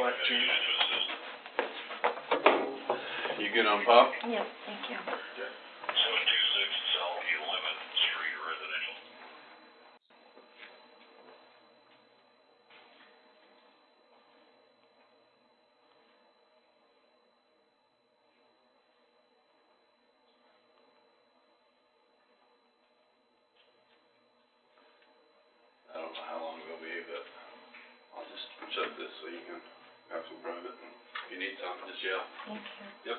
What, Chief? You good on Pop? Yep, thank you. Okay. 726 South 11th Street Residential. I don't know how long it'll be, but I'll just shut this so you can have some private. And if you need something, just yell. Thank you. Yep.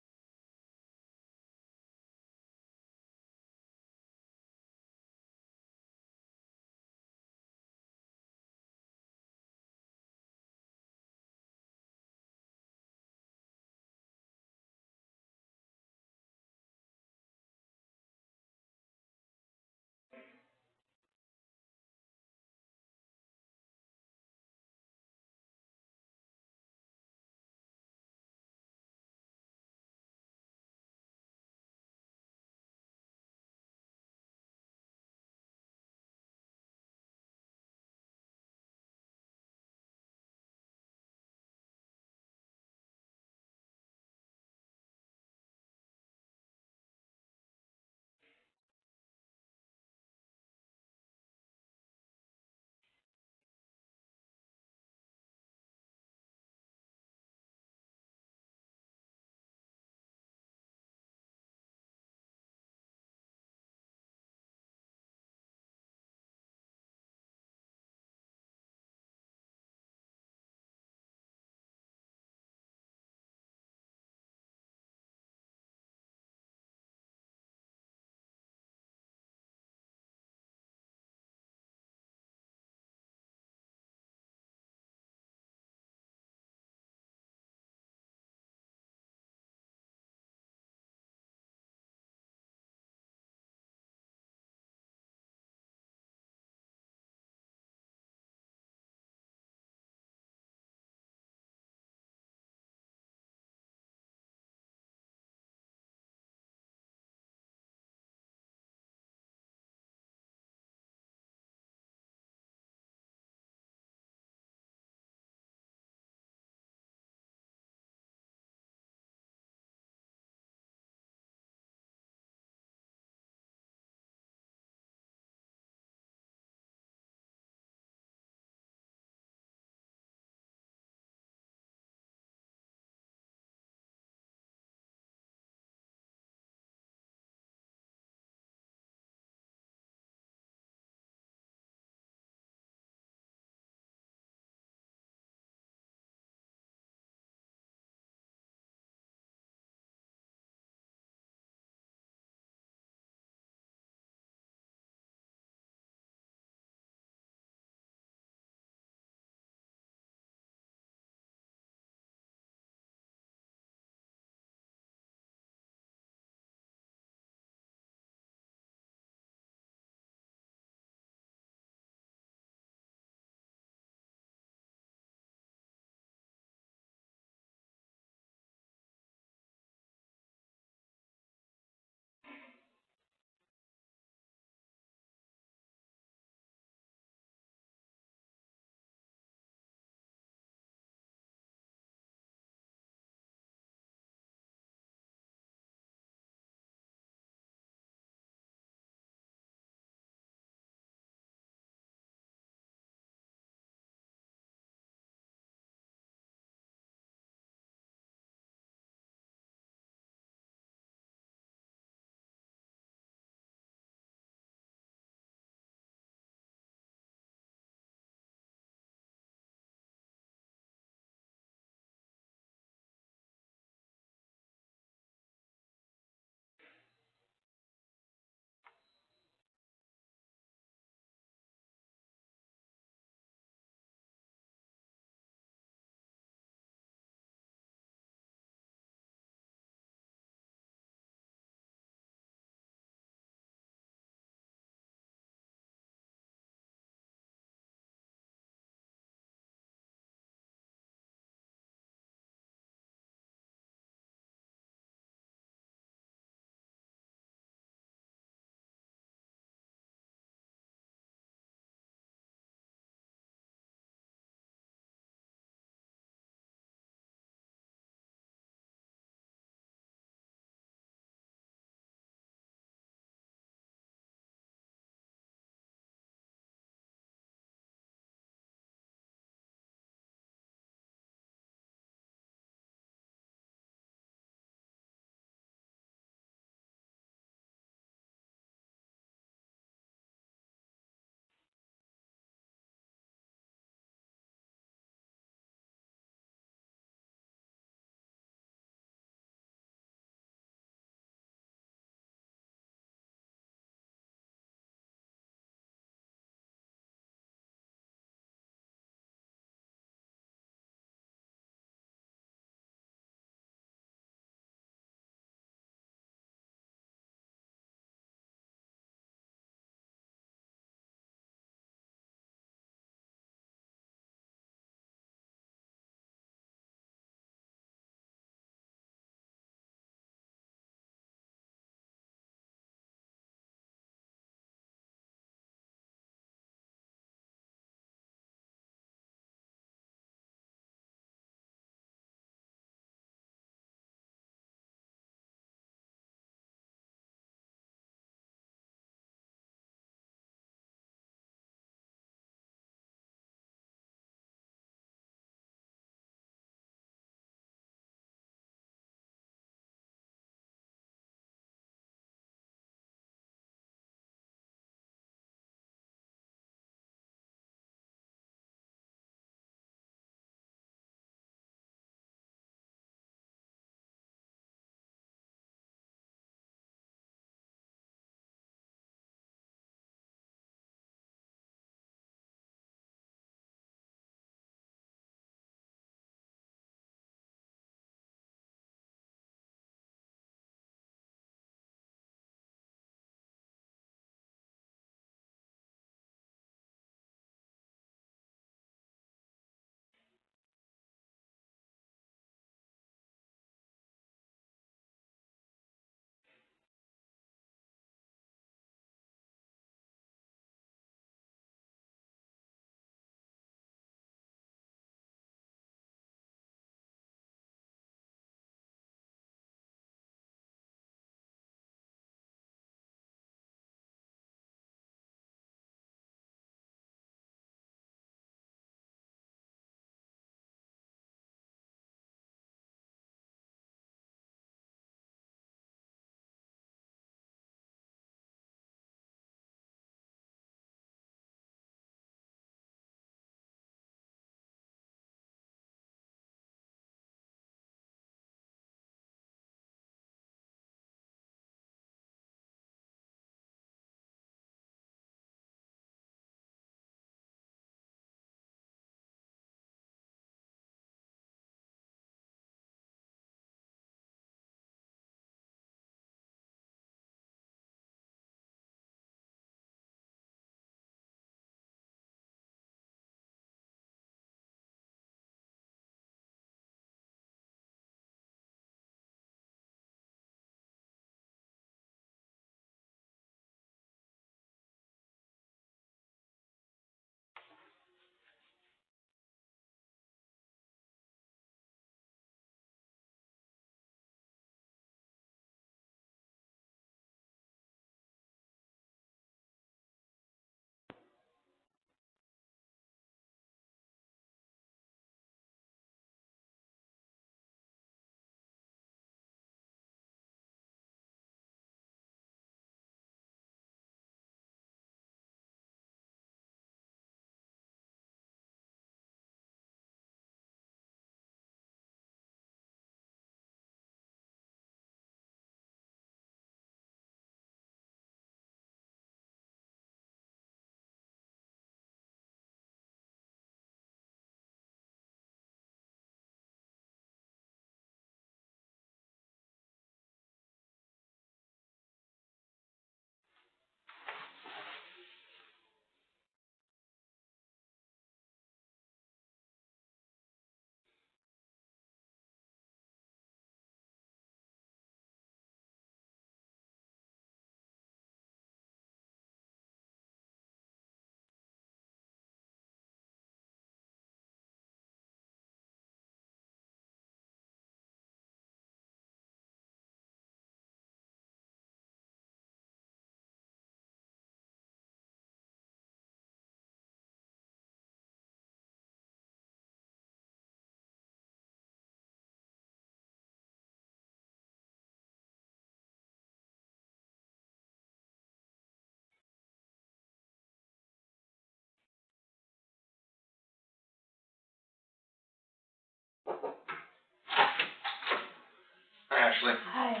Ashley. Hi.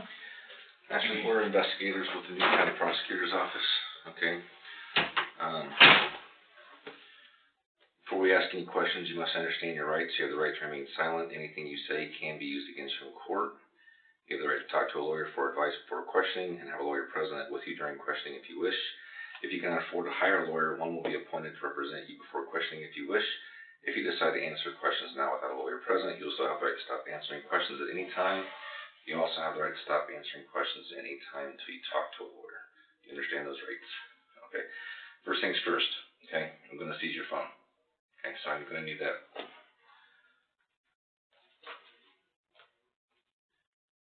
Ashley, we're investigators with the New County Prosecutor's Office, okay? Before we ask any questions, you must understand your rights. You have the right to remain silent. Anything you say can be used against you in court. You have the right to talk to a lawyer for advice before questioning and have a lawyer present with you during questioning if you wish. If you cannot afford to hire a lawyer, one will be appointed to represent you before questioning if you wish. If you decide to answer questions now without a lawyer present, you'll still have the right to stop answering questions at any time. You also have the right to stop answering questions at any time until you talk to a lawyer. You understand those rights? Okay. First things first, okay? I'm going to seize your phone. Okay, so I'm going to need that.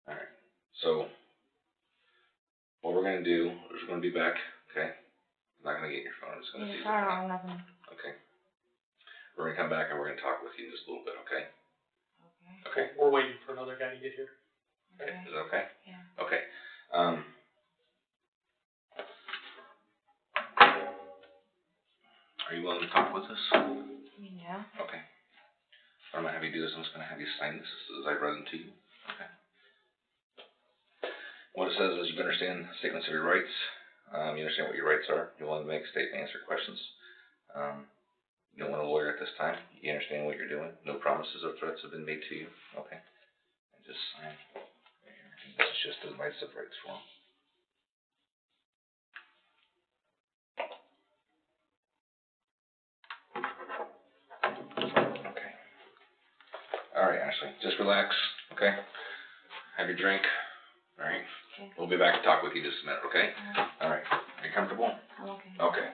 Alright, so what we're going to do is we're going to be back, okay? I'm not going to get your phone, I'm just going to seize your phone. Nothing. Okay. We're going to come back and we're going to talk with you in just a little bit, okay? Okay. Okay. We're waiting for another guy to get here. Okay. Is that okay? Yeah. Okay. Are you willing to talk with us? Yeah. Okay. What I'm going to have you do is I'm just going to have you sign this as I read them to you. Okay. What it says is you understand statements of your rights. You understand what your rights are. You're willing to make a statement, answer questions. You don't want a lawyer at this time. You understand what you're doing. No promises or threats have been made to you. Okay. And just sign right here. And this is just the advice of rights form. Okay. All right, Ashley. Just relax. Okay. Have your drink. All right. Okay. We'll be back to talk with you in just a minute. Okay. All right. Are you comfortable? I'm okay. Okay.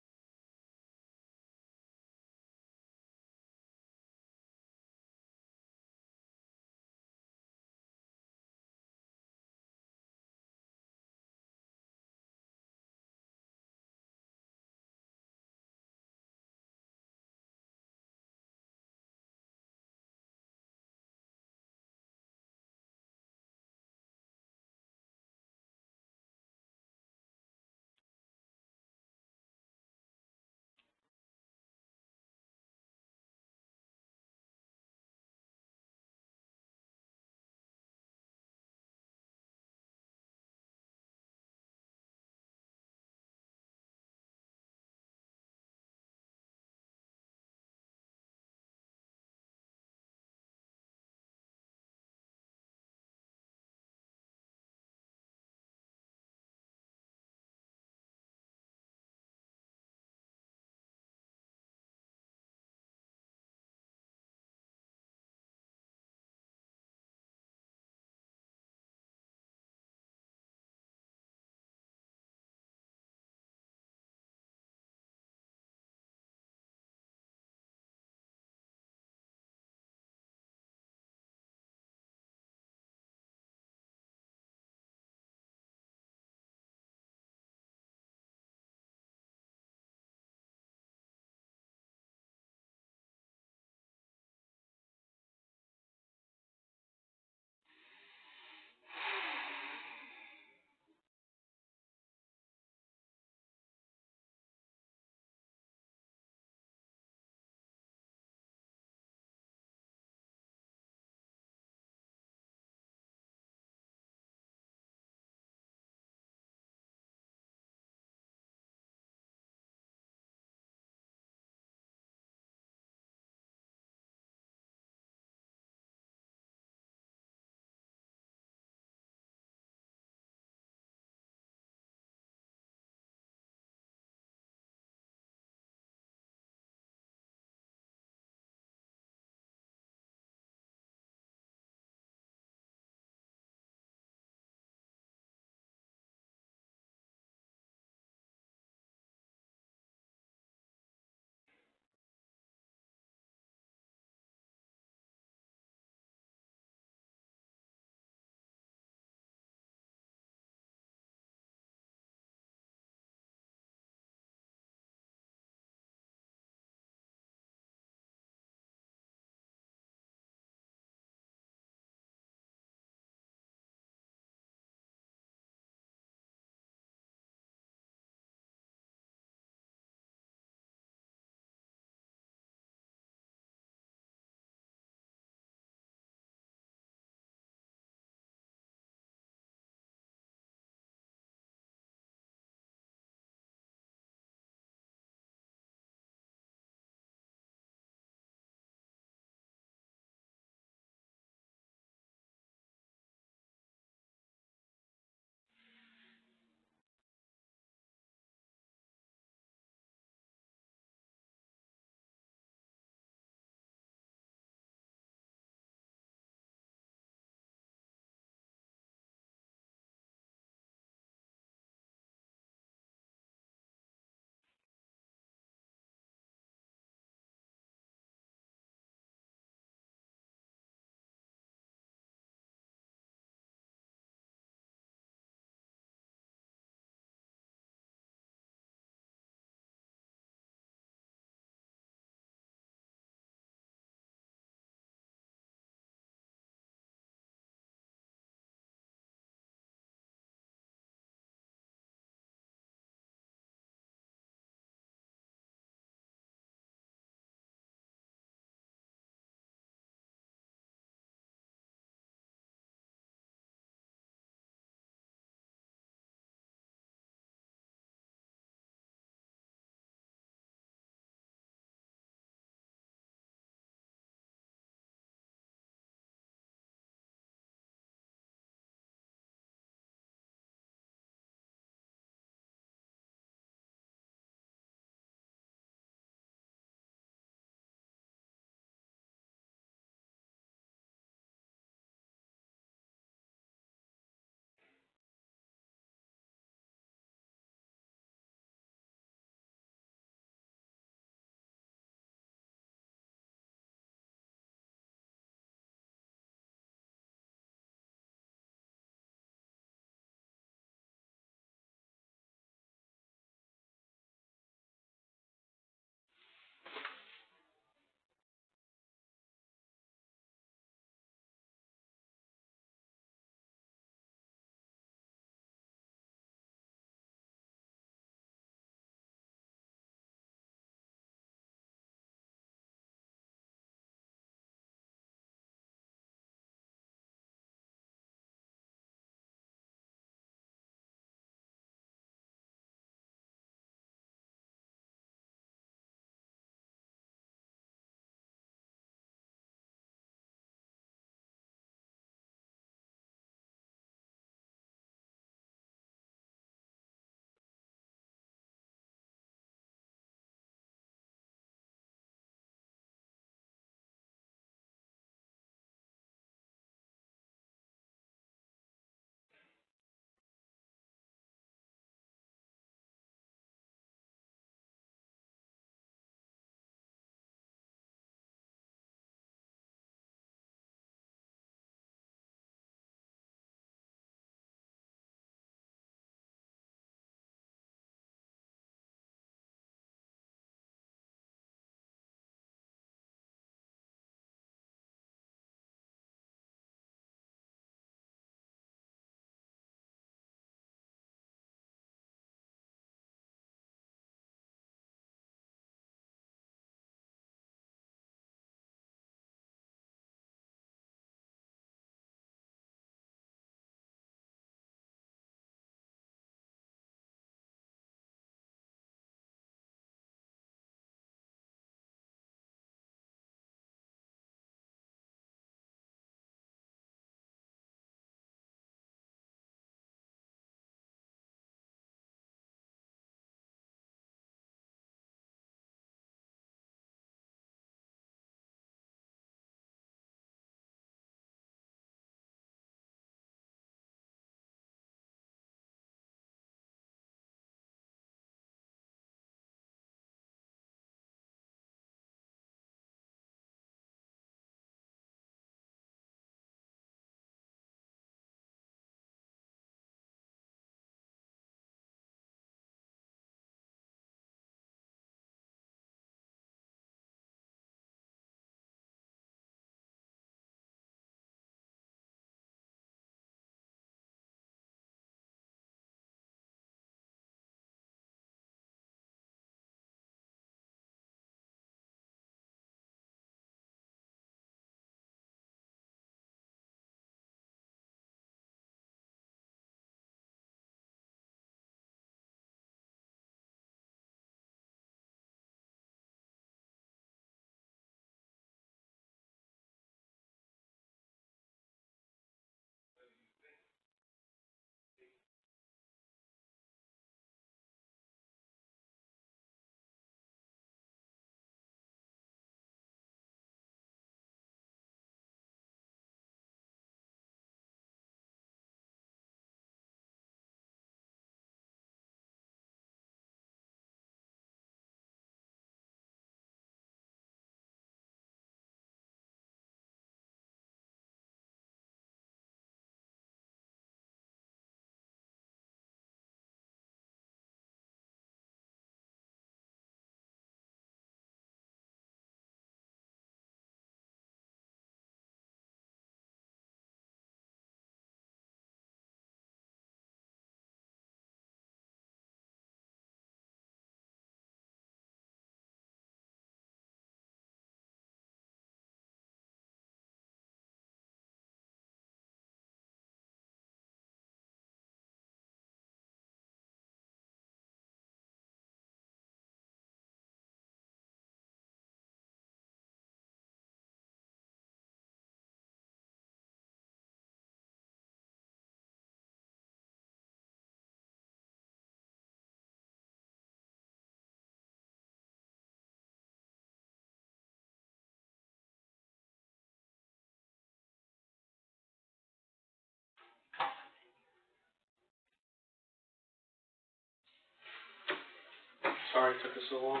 Sorry it took us so long.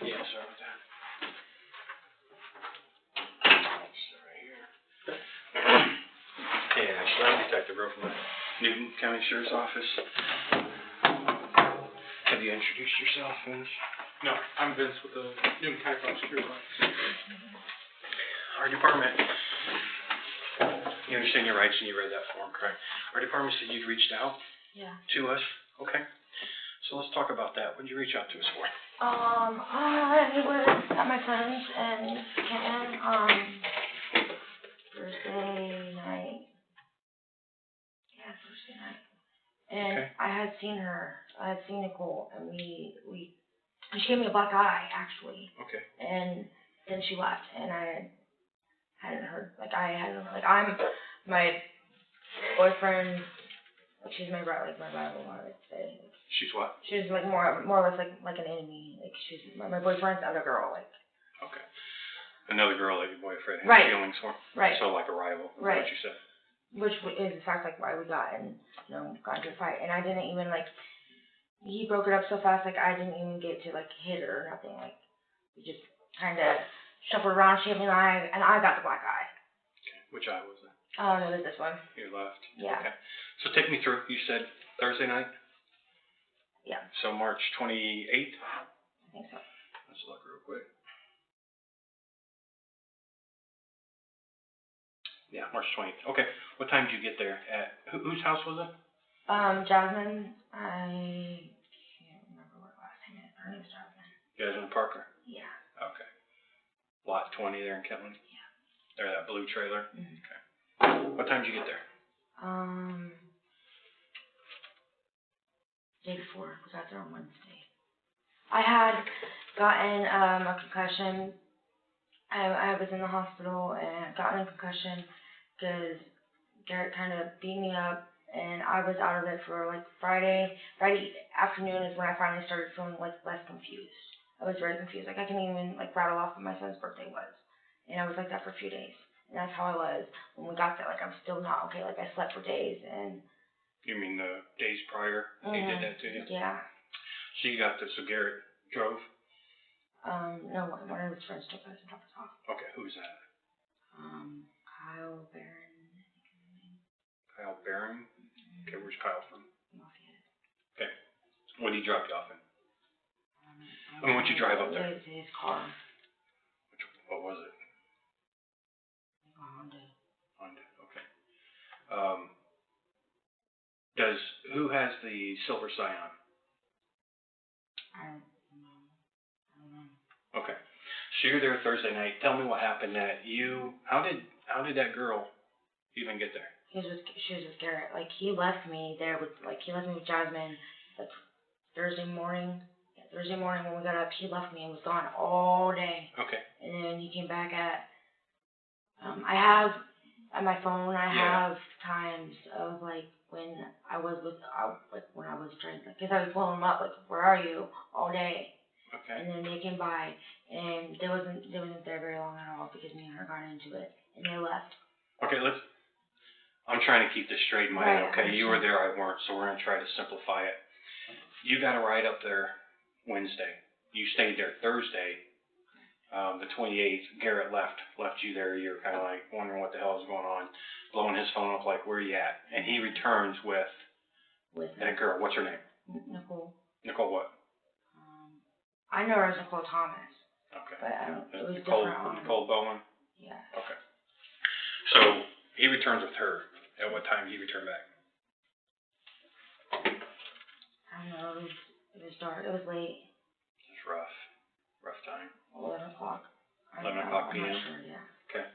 Yeah, sorry about that. Right here. Yeah, I'm Detective Rowe from the Newton County Sheriff's Office. Have you introduced yourself, Vince? No, I'm Vince with the Newton County Prosecutor's Office. Our department, you understand your rights and you read that form, correct? Our department said you'd reached out Yeah. to us. Okay. So let's talk about that. What did you reach out to us for? I was at my friend's in Canton, Thursday night. Yeah, Thursday night. And Okay. I had seen her. I had seen Nicole, and she gave me a black eye, actually. Okay. And then she left, and I hadn't heard, I'm my boyfriend, she's my rival, I would say. She's what? She's like more or less like an enemy. Like she's my boyfriend's other girl. Like. Okay. Another girl that your boyfriend has Right. feelings for. Right. So like a rival. Right. What you said. Which is in fact like why we got into a fight, and I didn't even he broke it up so fast I didn't even get to hit her or nothing. We just kind of shuffled around, she gave me an eye, and I got the black eye. Okay. Which eye was it? It was this one. Your left. Yeah. Okay. So take me through. You said Thursday night. Yeah. So March 28th? I think so. Let's look real quick. Yeah, March 28th. Okay. What time did you get there? At whose house was it? Jasmine, I can't remember what last name is. Her name's Jasmine. Jasmine Parker? Yeah. Okay. Lot 20 there in Kentland? Yeah. There, that blue trailer? Mm-hmm. Okay. What time did you get there? Day before. We got there on Wednesday. I had gotten a concussion. I was in the hospital and gotten a concussion because Garett kind of beat me up, and I was out of it for Friday afternoon is when I finally started feeling less confused. I was very confused. I couldn't even rattle off when my son's birthday was, and I was like that for a few days. And that's how I was when we got there. I'm still not okay. I slept for days and. You mean the days prior he did that to you? Yeah. So you got this, so Garett drove? No, one of his friends took us and dropped us off. Okay, who's that? Kyle Barron. Kyle Barron? Okay, where's Kyle from? Lafayette. Okay. What did he drop you off in? What'd you drive up there? His car. What was it? A Honda. Honda, okay. Who has the silver Scion? I don't know. Okay. So you're there Thursday night. Tell me what happened how did that girl even get there? She was with Garett. He left me there with Jasmine Thursday morning. Yeah, Thursday morning when we got up, he left me and was gone all day. Okay. And then he came back at I have on my phone have times of when I was when I was trying because I was blowing them up where are you all day. Okay. And then they came by and they wasn't there very long at all because me and her got into it and they left. Okay, I'm trying to keep this straight in my head, Right, okay? You were there, I weren't, so we're gonna try to simplify it. You got a ride up there Wednesday. You stayed there Thursday, the 28th. Garett left you there. You're kind of wondering what the hell is going on, blowing his phone up where you at? And he returns with that girl. What's her name? Nicole. Nicole what? I know her as Nicole Thomas. Okay. But I don't. It was Nicole, different. Nicole Bowen. Yeah. Okay. So he returns with her. At what time did he return back? I don't know. It was dark. It was late. It's rough time. 11 o'clock. 11 o'clock p.m. I'm not sure. Yeah. Okay.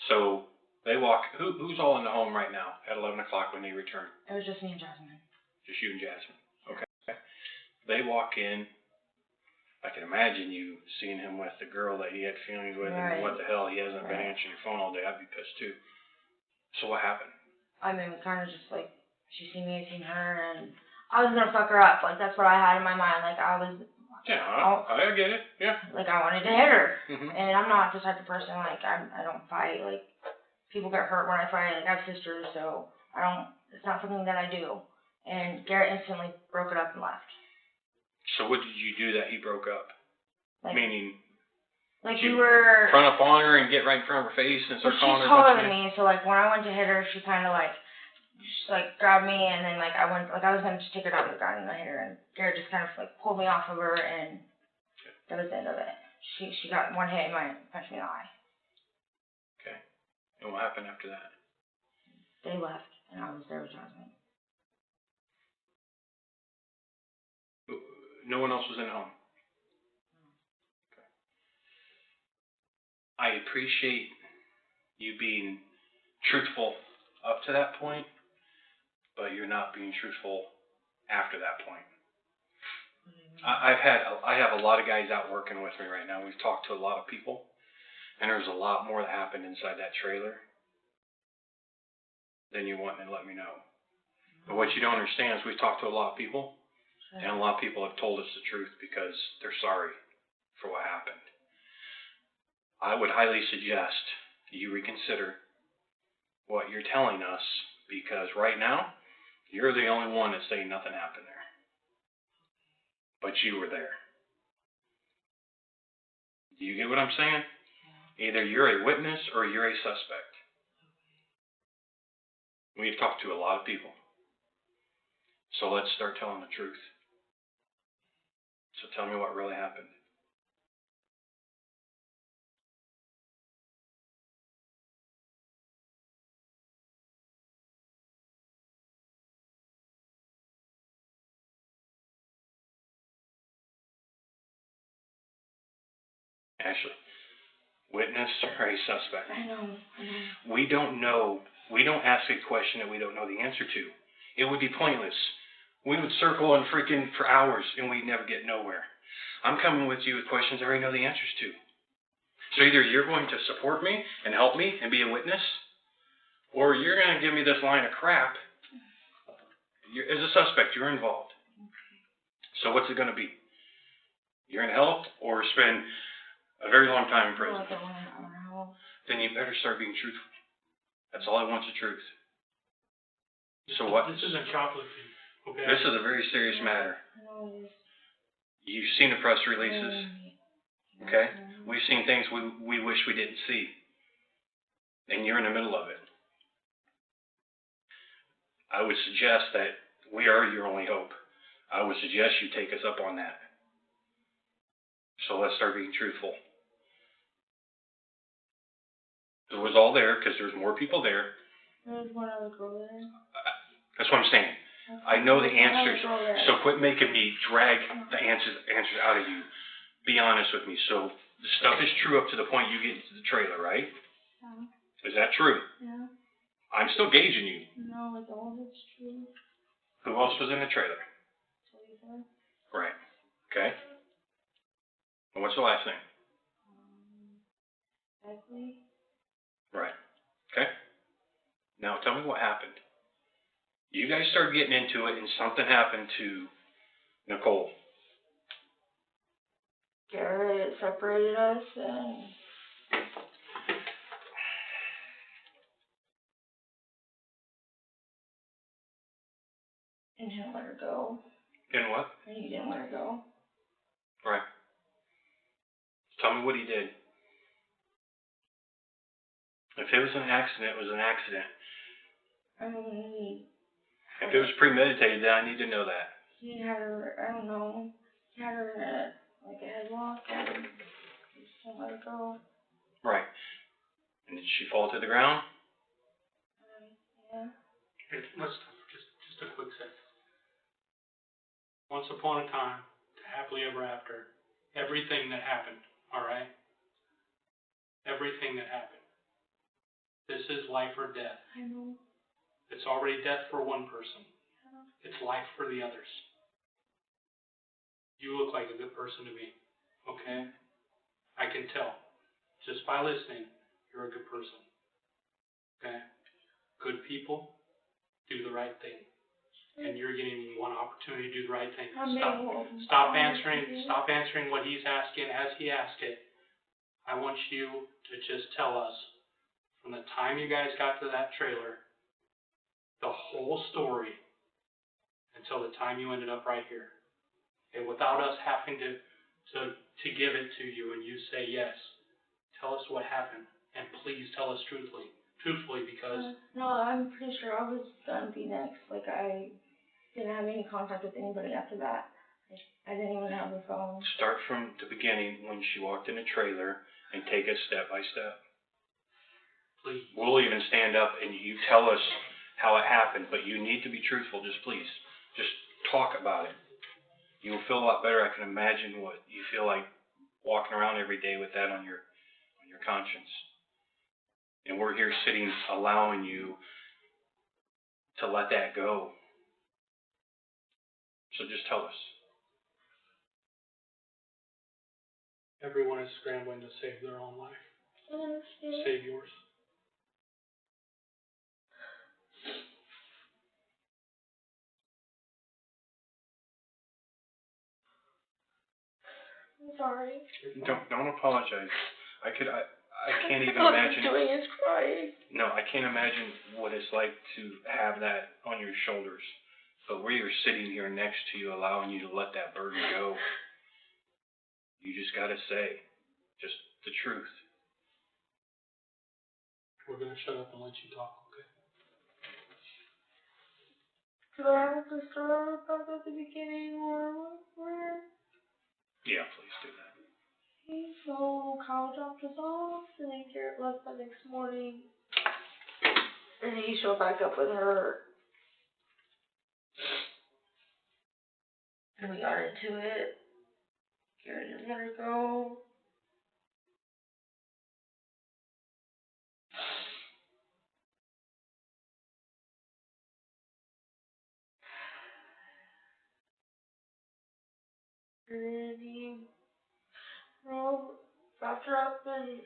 So they walk. Who's all in the home right now at 11 o'clock when they return? It was just me and Jasmine. Just you and Jasmine. Okay. They walk in. I can imagine you seeing him with the girl that he had feelings with, Right. and what the hell, he hasn't been Right. answering your phone all day. I'd be pissed too. So what happened? I mean, kind of just she seen me, I seen her, and I was gonna fuck her up. That's what I had in my mind. I was. Yeah, I get it. Yeah. I wanted to hit her, Mhm. and I'm not the type of person I don't fight. People get hurt when I fight. I have sisters, so I don't. It's not something that I do. And Garett instantly broke it up and left. So what did you do that he broke up? Like, Meaning, like you we were. run up on her and get right in front of her face and start calling her. She's taller than me, so like when I went to hit her, she kind of like, just like grabbed me, and then like I was gonna just take her down to the ground and I hit her, and Garett just kind of like pulled me off of her, and that was the end of it. She got one hit and punched me in the eye. Okay. And what happened after that? They left, and I was there with Jasmine. No one else was in the home. Okay. I appreciate you being truthful up to that point, but you're not being truthful after that point. I have a lot of guys out working with me right now. We've talked to a lot of people, and there's a lot more that happened inside that trailer than you want to let me know. But what you don't understand is we've talked to a lot of people, and a lot of people have told us the truth because they're sorry for what happened. I would highly suggest you reconsider what you're telling us, because right now, you're the only one that's saying nothing happened there. But you were there. Do you get what I'm saying? Either you're a witness or you're a suspect. We've talked to a lot of people. So let's start telling the truth. So tell me what really happened. Ashley, witness or a suspect? I know. We don't know. We don't ask a question that we don't know the answer to. It would be pointless. We would circle and freaking for hours and we'd never get nowhere. I'm coming with you with questions I already know the answers to. So either you're going to support me and help me and be a witness, or you're going to give me this line of crap. As a suspect, you're involved. So what's it going to be? You're going to help or spend a very long time in prison? I don't want to help. Then you better start being truthful. That's all I want, the truth. So what? This isn't shoplifting, okay? This is a very serious matter. You've seen the press releases, okay? We've seen things we wish we didn't see. And you're in the middle of it. I would suggest that we are your only hope. I would suggest you take us up on that. So let's start being truthful. It was all there because there's more people there. There's one other girl there. That's what I'm saying. I know the answers, so quit making me drag the answers out of you. Be honest with me. So the stuff is true up to the point you get into the trailer, right? Yeah. Is that true? Yeah. I'm still gauging you. No, it's all that's true. Who else was in the trailer? Talitha. Right. Okay. And what's the last name? Beckley. Right. Okay. Now tell me what happened. You guys started getting into it and something happened to Nicole. Garett separated us and didn't let her go. And what? And he didn't let her go. Right. Tell me what he did. If it was an accident, it was an accident. If it was premeditated, then I need to know that. He had her, I don't know, he had her in a headlock and he just didn't let her go. Right. And did she fall to the ground? Yeah. Here, let's stop for just a quick second. Once upon a time, happily ever after, everything that happened, all right? Everything that happened. This is life or death. I know. It's already death for one person. It's life for the others. You look like a good person to me, okay? I can tell. Just by listening, you're a good person, okay? Good people do the right thing. And you're getting one opportunity to do the right thing. Stop answering what he's asking as he asked it. I want you to just tell us, from the time you guys got to that trailer, the whole story until the time you ended up right here. Okay, without us having to give it to you and you say yes. Tell us what happened, and please tell us truthfully, because no, I'm pretty sure I was done Phoenix. Like, I didn't have any contact with anybody after that. I didn't even have a phone. Start from the beginning when she walked in the trailer and take us step by step. please. We'll even stand up and you tell us how it happened, but you need to be truthful. Just please, just talk about it. You'll feel a lot better. I can imagine what you feel like walking around every day with that on your conscience. And we're here sitting, allowing you to let that go. So just tell us. Everyone is scrambling to save their own life. I understand. Save yours. I'm sorry. Don't apologize. I can't even All imagine. I'm doing is crying. No, I can't imagine what it's like to have that on your shoulders. But we are sitting here next to you, allowing you to let that burden go. You just gotta say, just the truth. We're gonna shut up and let you talk, okay? Do I have to start back at the beginning or where? Yeah, please do that. Okay, so Kyle dropped us off, and then Garett left the next morning. And he showed back up with her. And we got into it. Garett didn't let her go. And then he wrapped her up in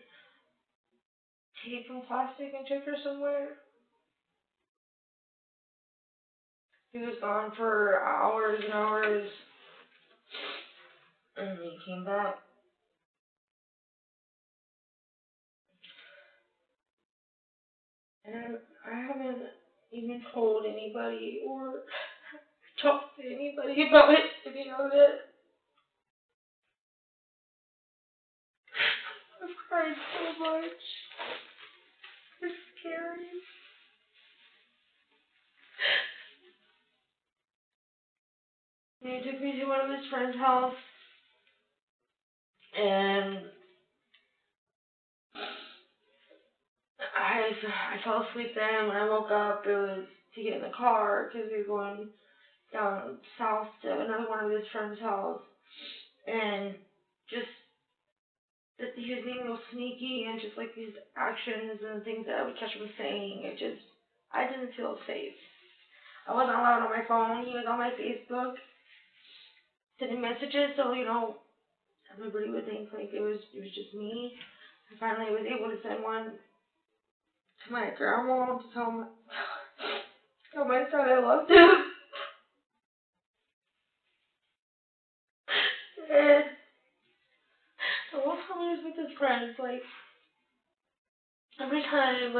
tape and plastic and took her somewhere. He was gone for hours and hours. And then he came back. And I haven't even told anybody or talked to anybody about it, to be honest. I've cried so much. It's scary. And he took me to one of his friend's house, and I fell asleep then. When I woke up, it was to get in the car because we were going down south to another one of his friend's house, and just that he was being real sneaky and just like these actions and things that I would catch him saying. I didn't feel safe. I wasn't allowed on my phone. He was on my Facebook sending messages, so everybody would think like it was just me. I finally was able to send one to my grandma to tell my son I loved him. And the whole time he was with his friends, like every time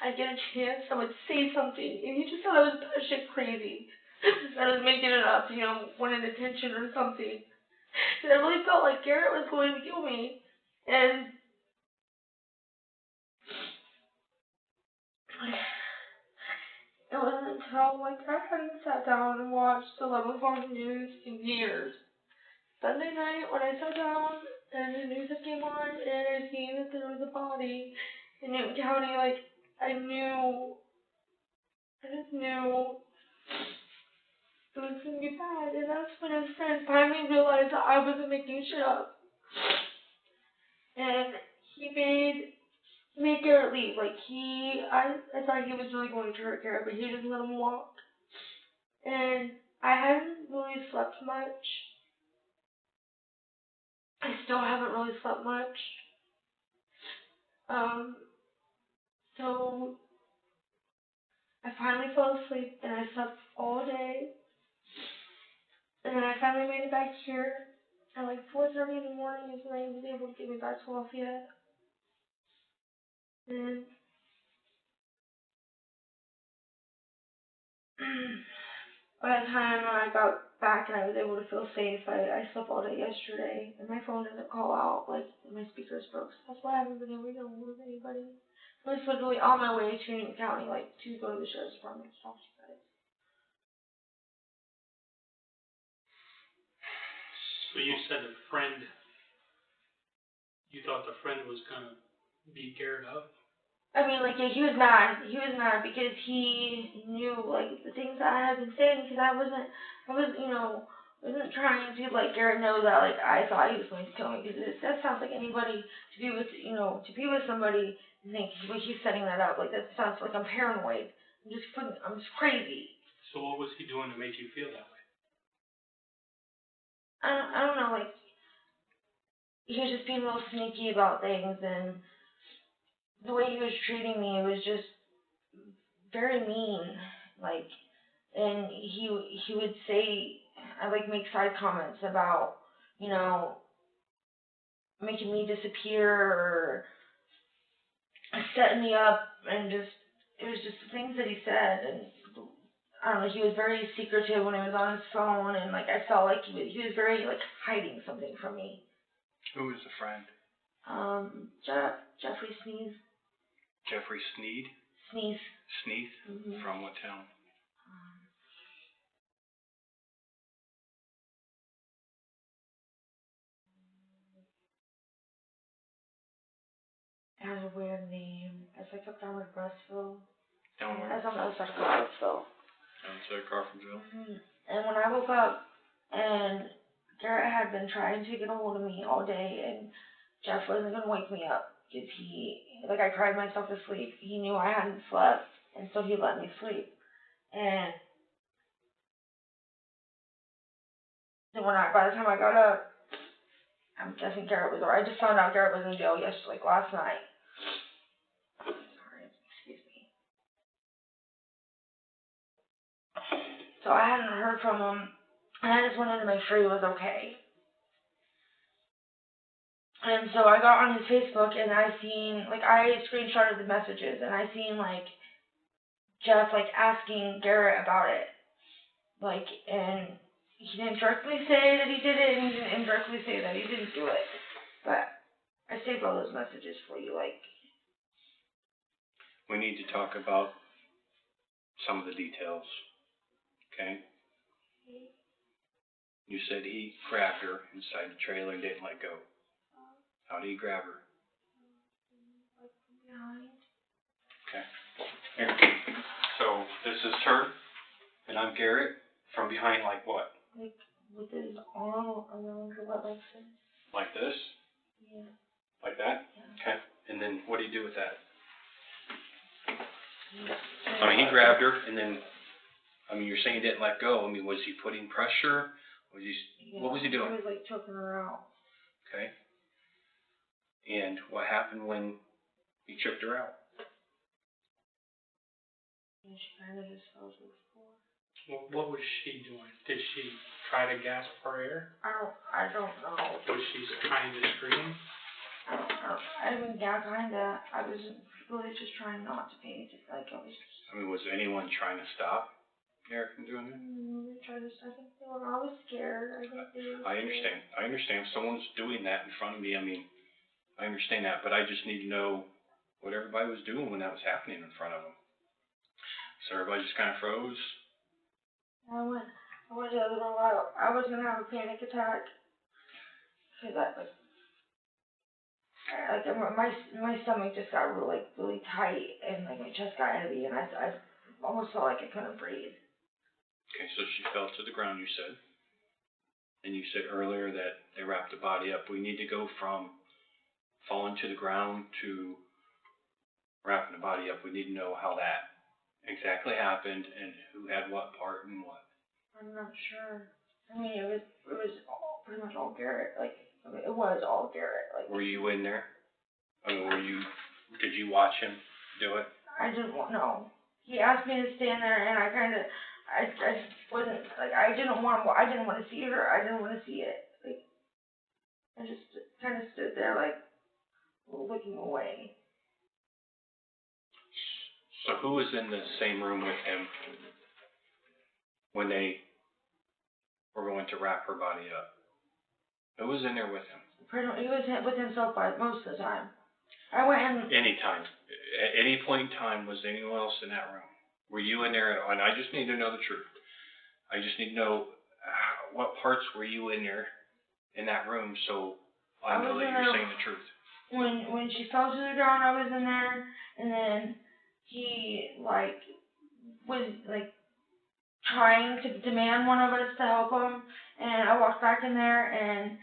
I get a chance I would say something, and he just thought I was batshit crazy. That I was making it up, wanting attention or something. And I really felt like Garett was going to kill me. And it wasn't until I hadn't sat down and watched the 11 o'clock news in years. Sunday night when I sat down and the news came on and I seen that there was a body in Newton County, I just knew it was gonna be bad. And that's when his friend finally realized that I wasn't making shit up. And he made Garett leave. I thought he was really going to hurt Garett, but he just let him walk. And I hadn't really slept much. I still haven't really slept much. So I finally fell asleep and I slept all day. And then I finally made it back here at 4:30 in the morning is when I was able to get me back to Lafayette. And by the time I got back and I was able to feel safe, I slept all day yesterday, and my phone doesn't call out, like, my speakers broke, so that's why I haven't been able to get hold of anybody. I was literally on my way to Newton County, like, to go to the sheriff's department to talk to you guys. So you said a friend, you thought the friend was gonna beat Garett up? I mean, like, yeah, he was mad because he knew, like, the things that I had been saying, because I wasn't trying to let Garett know that, like, I thought he was going to kill me, because that sounds like anybody to be with somebody and think, well, he's setting that up, like, that sounds like I'm paranoid. I'm just crazy. So what was he doing to make you feel that way? I don't know, like, he was just being real sneaky about things, and the way he was treating me was just very mean, like, and he would say, like, make side comments about, making me disappear or setting me up, and it was just the things that he said, and I don't know, he was very secretive when he was on his phone, and, like, I felt like he was very, like, hiding something from me. Who was the friend? Jeffrey Sneeze. Jeffrey Sneed? Sneeze. Sneath? Mm-hmm. From what town? It has a weird name. It's like up down with Russville. Down where? That's on the other side of Russville. Outside Carpenterville? Mm-hmm. And when I woke up, and Garett had been trying to get a hold of me all day, and Jeff wasn't going to wake me up, because I cried myself to sleep. He knew I hadn't slept, and so he let me sleep. And then by the time I got up, I'm guessing Garett was, or I just found out Garett was in jail last night. Sorry, excuse me. So I hadn't heard from him, and I just wanted to make sure he was okay. And so I got on his Facebook, and I screenshotted the messages, and I seen, like, Jeff, like, asking Garett about it. Like, and he didn't directly say that he did it, and he didn't indirectly say that he didn't do it. But I saved all those messages for you, like. We need to talk about some of the details, okay? You said he grabbed her inside the trailer and didn't let go. How did he grab her? Like, behind. Okay. Here. So this is her, and I'm Garett. From behind, like what? Like, with his arm around her, like this. Like this? Yeah. Like that? Yeah. Okay. And then what do you do with that? Yeah. I mean, he grabbed her, and then, I mean, you're saying he didn't let go. I mean, was he putting pressure? What was he doing? He was, like, choking her out. Okay. And what happened when he choked her out? And she kind of just fell to the floor. What was she doing? Did she try to gasp for air? I don't know. Was she trying to scream? I don't know. I mean, yeah, kinda. I was really just trying not to pay attention. Like, I was just. I mean, was anyone trying to stop Garett from doing that? They tried to. I think they were. I was scared. I think they were. I understand. I understand. If someone's doing that in front of me, I mean, I understand that, but I just need to know what everybody was doing when that was happening in front of them. So everybody just kind of froze. I went to the other room. I was gonna have a panic attack. Cause my stomach just got really tight, and like my chest got heavy, and I almost felt like I couldn't breathe. Okay, so she fell to the ground, you said. And you said earlier that they wrapped the body up. We need to go from falling to the ground to wrapping the body up. We need to know how that exactly happened and who had what part and what. I'm not sure. I mean, it was pretty much all Garett. Like, I mean, it was all Garett. Like. Were you in there? I mean, did you watch him do it? I didn't want, no. He asked me to stand there, and I wasn't, like, I didn't want to see her. I didn't want to see it. Like, I just kind of stood there, like, looking away. So who was in the same room with him when they were going to wrap her body up? Who was in there with him? He was with himself by most of the time. I went and... Anytime. At any point in time, was anyone else in that room? Were you in there? And I just need to know the truth. I just need to know what parts were you in there, in that room, so I know that you're saying the truth. When she fell to the ground, I was in there, and then he, was, trying to demand one of us to help him, and I walked back in there, and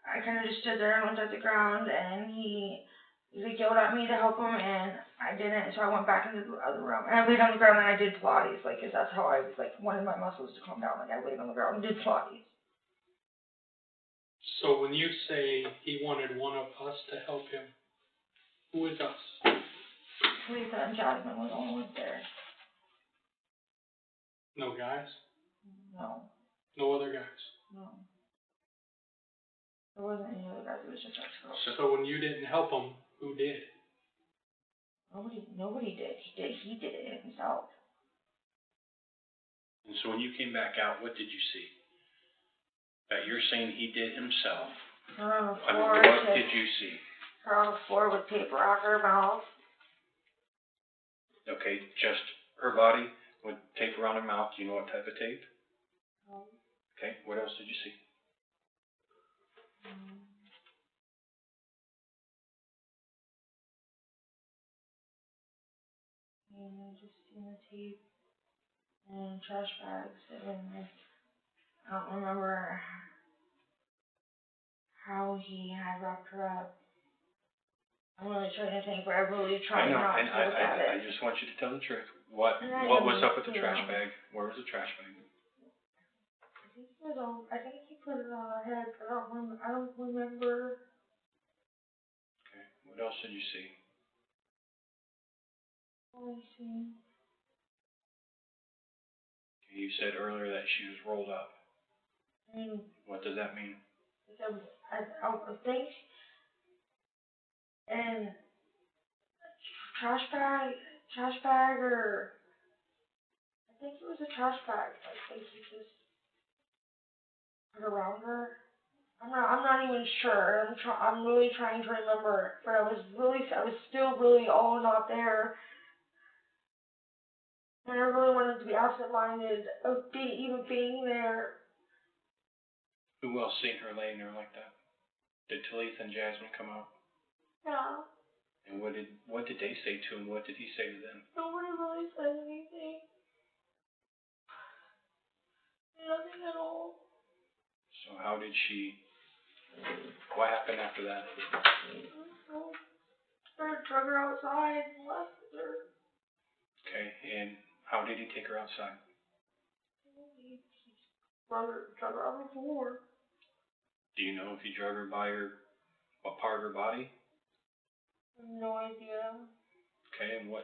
I kind of just stood there and looked at the ground, and he yelled at me to help him, and I didn't, so I went back into the other room, and I laid on the ground, and I did Pilates, because that's how I was, wanted my muscles to calm down, I laid on the ground and did Pilates. So when you say he wanted one of us to help him, who is us? Talitha and Jasmine were the only ones there. No guys? No. No other guys? No. There wasn't any other guys, it was just us girls. So when you didn't help him, who did? Nobody did. He did it himself. And so when you came back out, what did you see? That you're saying he did himself. Her on the I mean, floor. what did you see? Her on the floor with tape around her mouth. Okay, just her body with tape around her mouth. Do you know what type of tape? Okay, what else did you see? And I just seen the tape and trash bags, and I don't remember how he had wrapped her up. I'm really trying to think, but I'm really trying not to look at it. I just want you to tell the truth. What was up with the trash bag? Where was the trash bag? I think he put it on her head, but I don't remember. Okay, what else did you see? Let me see. Okay, you said earlier that she was rolled up. What does that mean? I think, and trash bag, or I think it was a trash bag. I think he just put around her. I'm not even sure. I'm really trying to remember, but I was still really all not there, and I really wanted to be absent-minded of even being there. Who else seen her laying there like that? Did Talitha and Jasmine come out? Yeah. And what did they say to him? What did he say to them? Nobody really said anything. Nothing at all. So how did she? What happened after that? I drug her outside and left with her. Okay, and how did he take her outside? He drug her on the floor. Do you know if he drug her by what part of her body? I have no idea. Okay, and what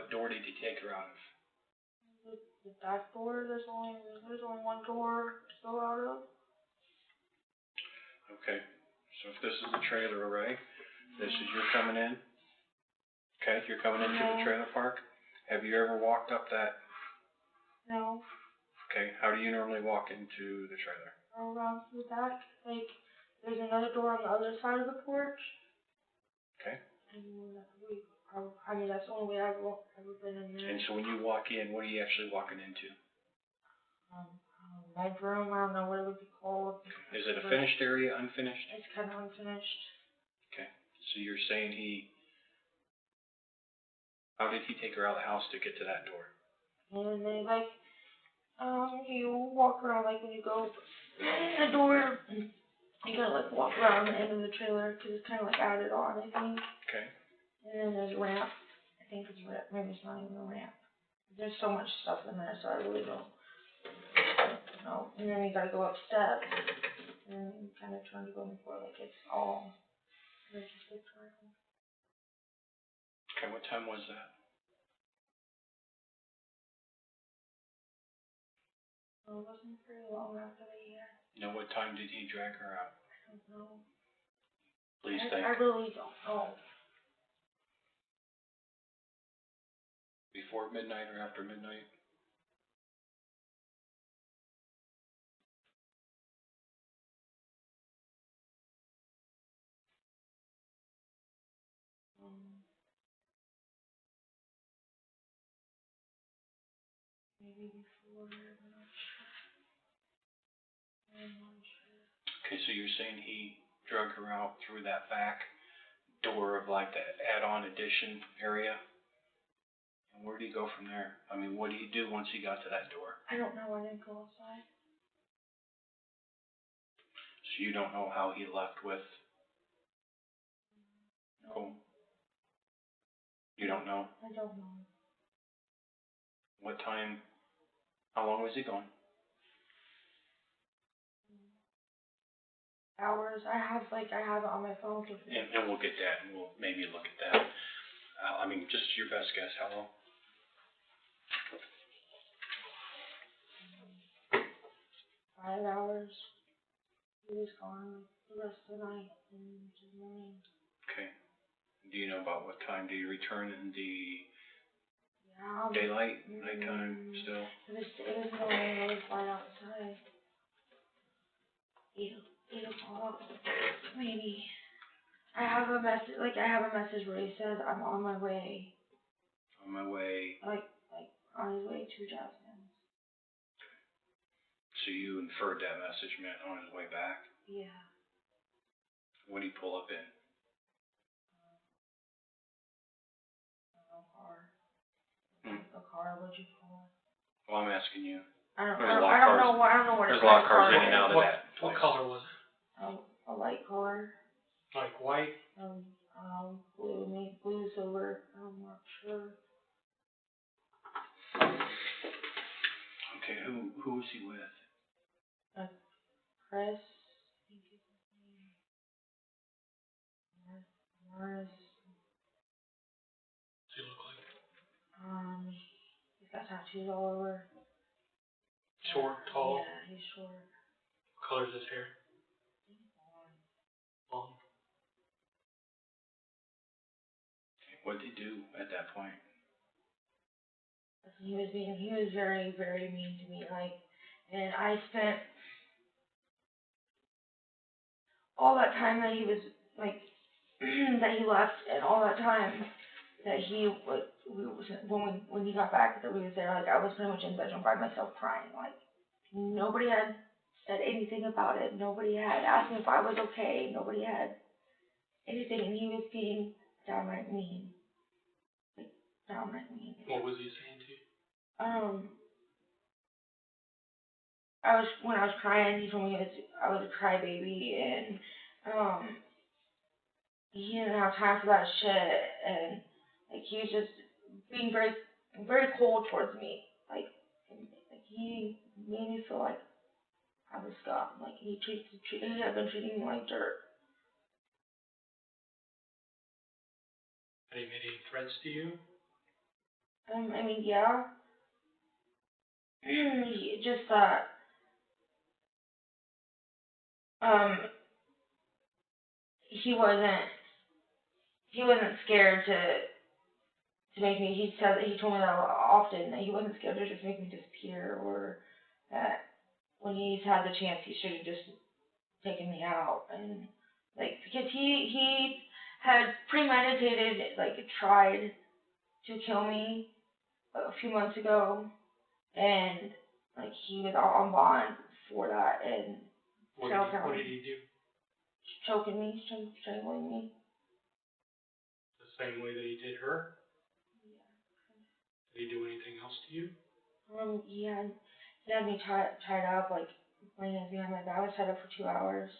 door did he take her out of? The back door. There's only one door to go out of. Okay, so if this is the trailer, right? This is you're coming in. Okay, you're coming into the trailer park. Have you ever walked up that? No. Okay, how do you normally walk into the trailer? Around to the back. There's another door on the other side of the porch. Okay. And that's the only way I've ever been in there. And so when you walk in, what are you actually walking into? Bedroom, I don't know what it would be called. Is it a finished area, unfinished? It's kind of unfinished. Okay, so you're saying how did he take her out of the house to get to that door? And they you walk around, when you go in the door, you gotta walk around the end of the trailer, because it's kind of added on, I think. Okay. And then there's a ramp. I think it's a ramp. Maybe it's not even a ramp. There's so much stuff in there, so I really don't know. And then you gotta go up steps, and you kind of turn to go before, it's all. Okay, what time was that? It wasn't very long after that, yeah. You know, what time did he drag her out? I don't know. Please think. I really don't know. Before midnight or after midnight? maybe before, I'm not sure. Okay, so you're saying he drug her out through that back door of like the add-on addition area? And where did he go from there? I mean, what did he do once he got to that door? I don't know, I didn't go outside. So you don't know how he left with Nicole? You don't know? I don't know. What time, how long was he gone? Hours, I have it on my phone. And we'll get that, and we'll maybe look at that. I mean, just your best guess, how long? 5 hours. He was gone the rest of the night and into the morning. Okay. Do you know about what time did he return in the Yeah. daylight, nighttime still? It was morning, I was right outside. 8 o'clock, maybe. I have a message where he says, I'm on my way. On my way. Like, on his way to Jasmine. So you inferred that message meant on his way back? Yeah. What did he pull up in? A car. A car, what'd you call it? Well, I'm asking you. I don't There's know what There's a lot of cars in and out of What, that what place. color was it? A light color. Like white? Blue, silver, I'm not sure. Okay, who was he with? Chris, I think is his name. Morris. What's he look like? He's got tattoos all over. Short, tall? Yeah, he's short. What color's his hair? Long. What did he do at that point? He was very, very mean to me, and I spent all that time that he was, that he left, and all that time that he, when he got back, that we was there, I was pretty much in the bedroom by myself crying, nobody had said anything about it, nobody had asked me if I was okay, nobody had anything, and he was being downright mean. Downright mean. What was he saying to you? When I was crying, he told me I was a crybaby, and he didn't have time for that shit, and he was just being very, very cold towards me. He made me feel like I was scum. He had been treating me like dirt. Had he made any threats to you? I mean, yeah. Just that. He wasn't scared to make me. He told me that often, that he wasn't scared to just make me disappear, or that when he's had the chance, he should have just taken me out, and because he had premeditated, tried to kill me a few months ago, and he was on bond for that, and What did he do? choking me, strangling me. The same way that he did her? Did he do anything else to you? He had me tied up, my hands behind my back. I was tied up for 2 hours.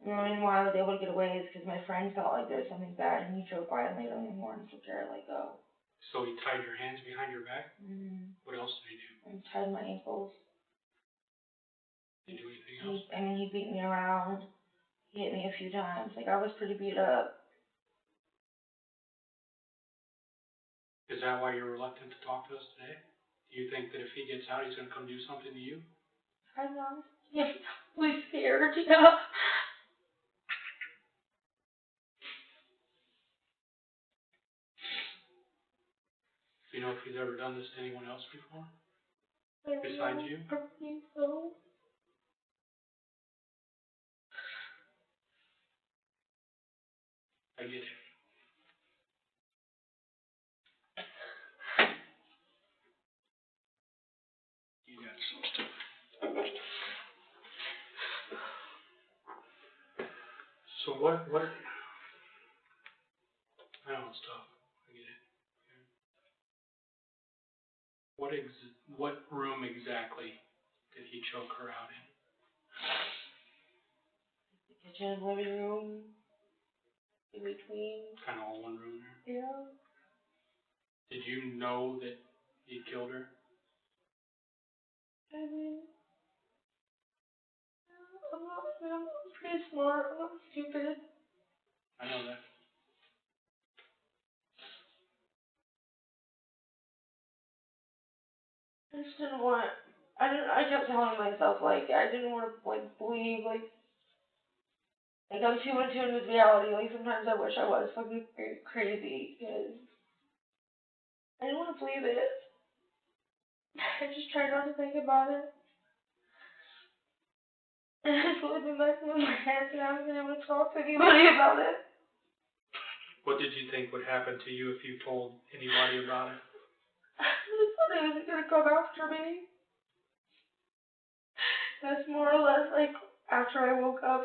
And the reason why I was able to get away is because my friend felt like there was something bad, and he drove by and laid on the horn, so Garett let go. So he tied your hands behind your back? Mm-hmm. What else did he do? And tied my ankles. Did he do anything else? He beat me around. He hit me a few times. I was pretty beat up. Is that why you're reluctant to talk to us today? Do you think that if he gets out, he's going to come do something to you? I'm really scared, yeah. Do you know if he's ever done this to anyone else before? Besides you? I think so. I get it. That's some stuff. So what, I know it's tough, I get it. What room exactly did he choke her out in? The kitchen, living room, in between. Kind of all one room there? Yeah. Did you know that he killed her? I mean, I'm pretty smart. I'm not stupid. I know that. I just didn't want. I kept telling myself I didn't want to believe I'm too in tune with reality. Sometimes I wish I was fucking crazy because I didn't want to believe it. I just tried not to think about it. And it's really been messing with my head, and I haven't been able to talk to anybody about it. What did you think would happen to you if you told anybody about it? I just thought he was gonna come after me. That's more or less after I woke up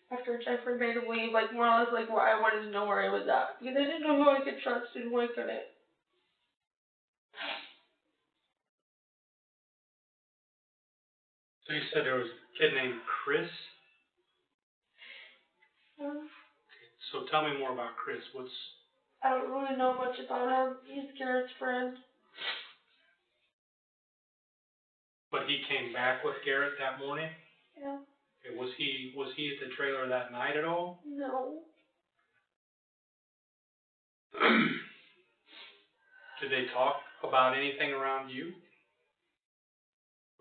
after Jeffrey made him leave, more or less why I wanted to know where I was at. Because I didn't know who I could trust and who I couldn't. So you said there was a kid named Chris? So tell me more about Chris. I don't really know much about him. He's Garett's friend. But he came back with Garett that morning? Yeah. Okay, was he at the trailer that night at all? No. Did they talk about anything around you?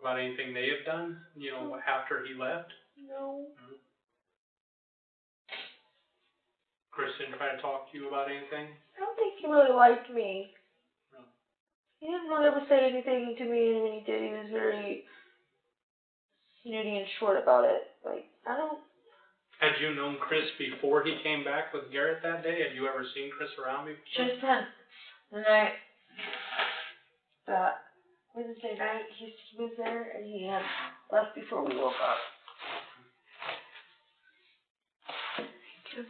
About anything they have done, after he left? No. Chris didn't try to talk to you about anything? I don't think he really liked me. No. He didn't really ever say anything to me, and when he did, he was very snooty and short about it. I don't. Had you known Chris before he came back with Garett that day? Had you ever seen Chris around before? Just then. The night that Wednesday night, he was there, and he had left before we woke up. Thank you.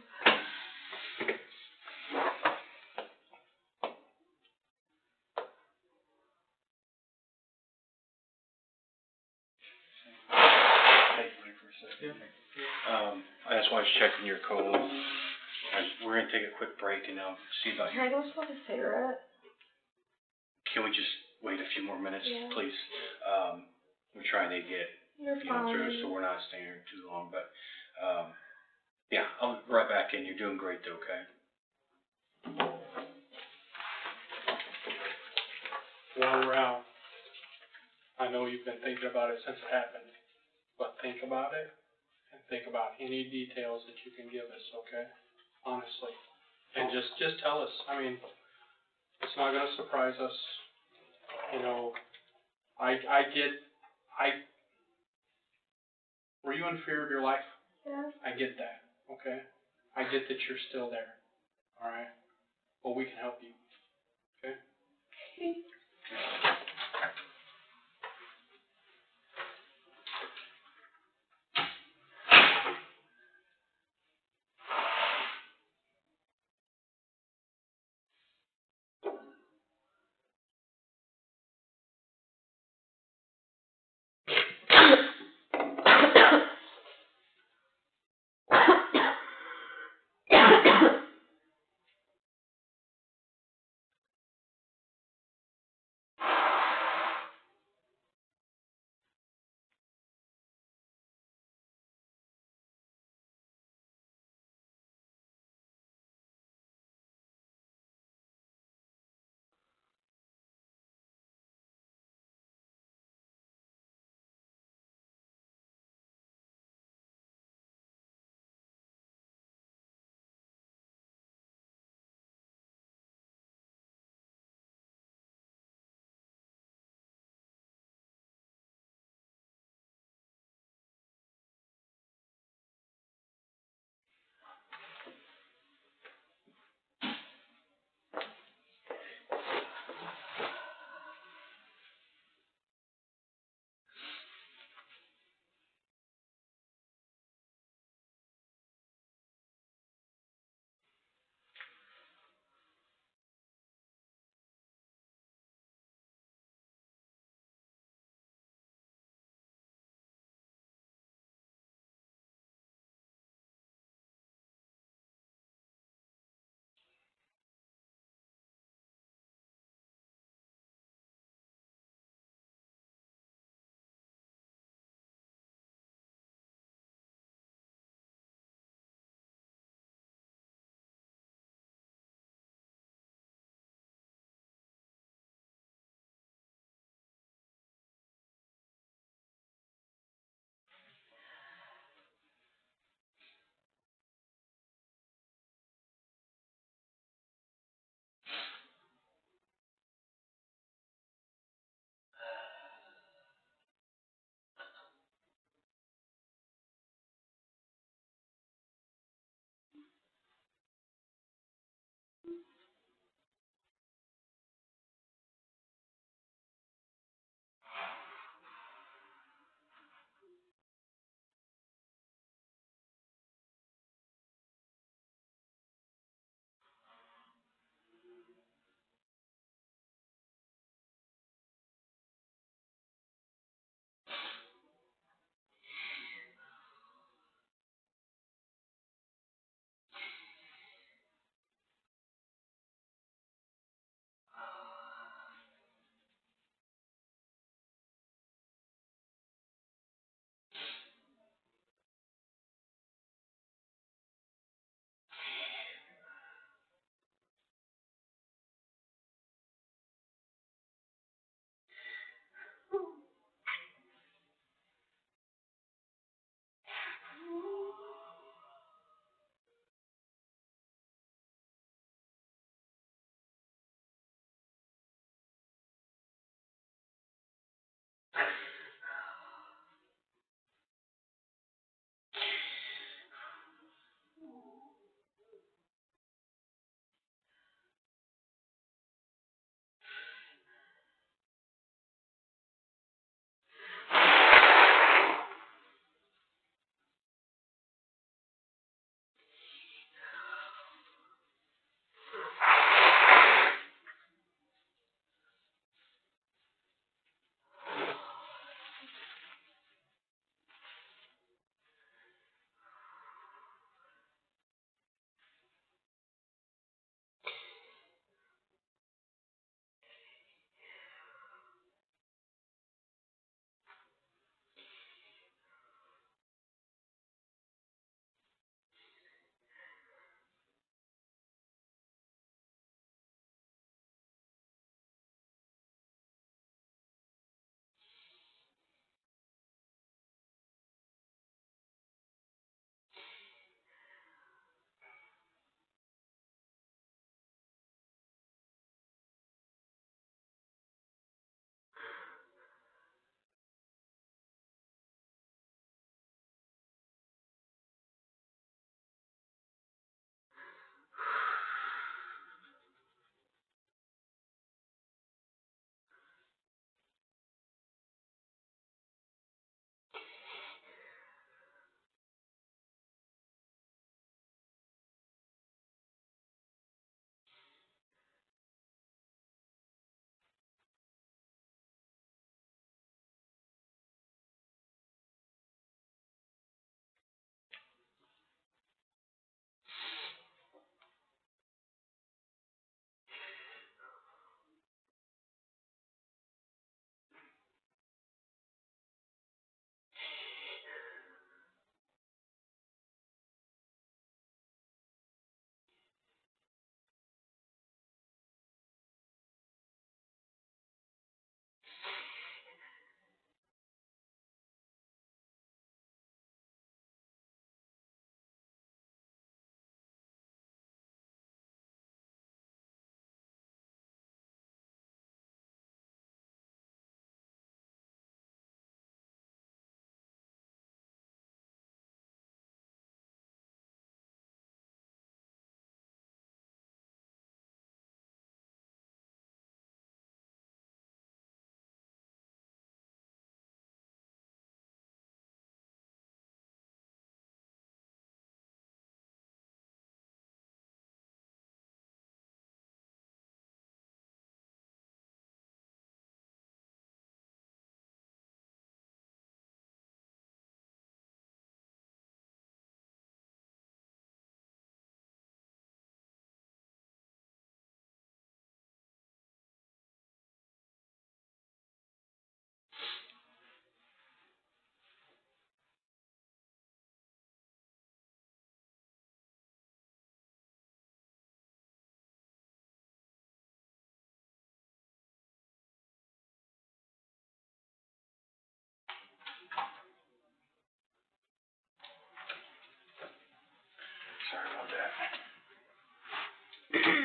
That's why I was checking your code. We're gonna take a quick break and see about Can I go smoke a cigarette? Can we just wait a few more minutes, Yeah. please? We're trying to get You're fine. through, so we're not staying here too long. But yeah, I'll be right back in. You're doing great, though. Okay. While we're out, I know you've been thinking about it since it happened, but think about it and think about any details that you can give us, okay? Honestly. And just tell us. I mean, it's not gonna surprise us. Were you in fear of your life? Yeah. I get that, okay? I get that you're still there, alright? But we can help you, okay? Okay.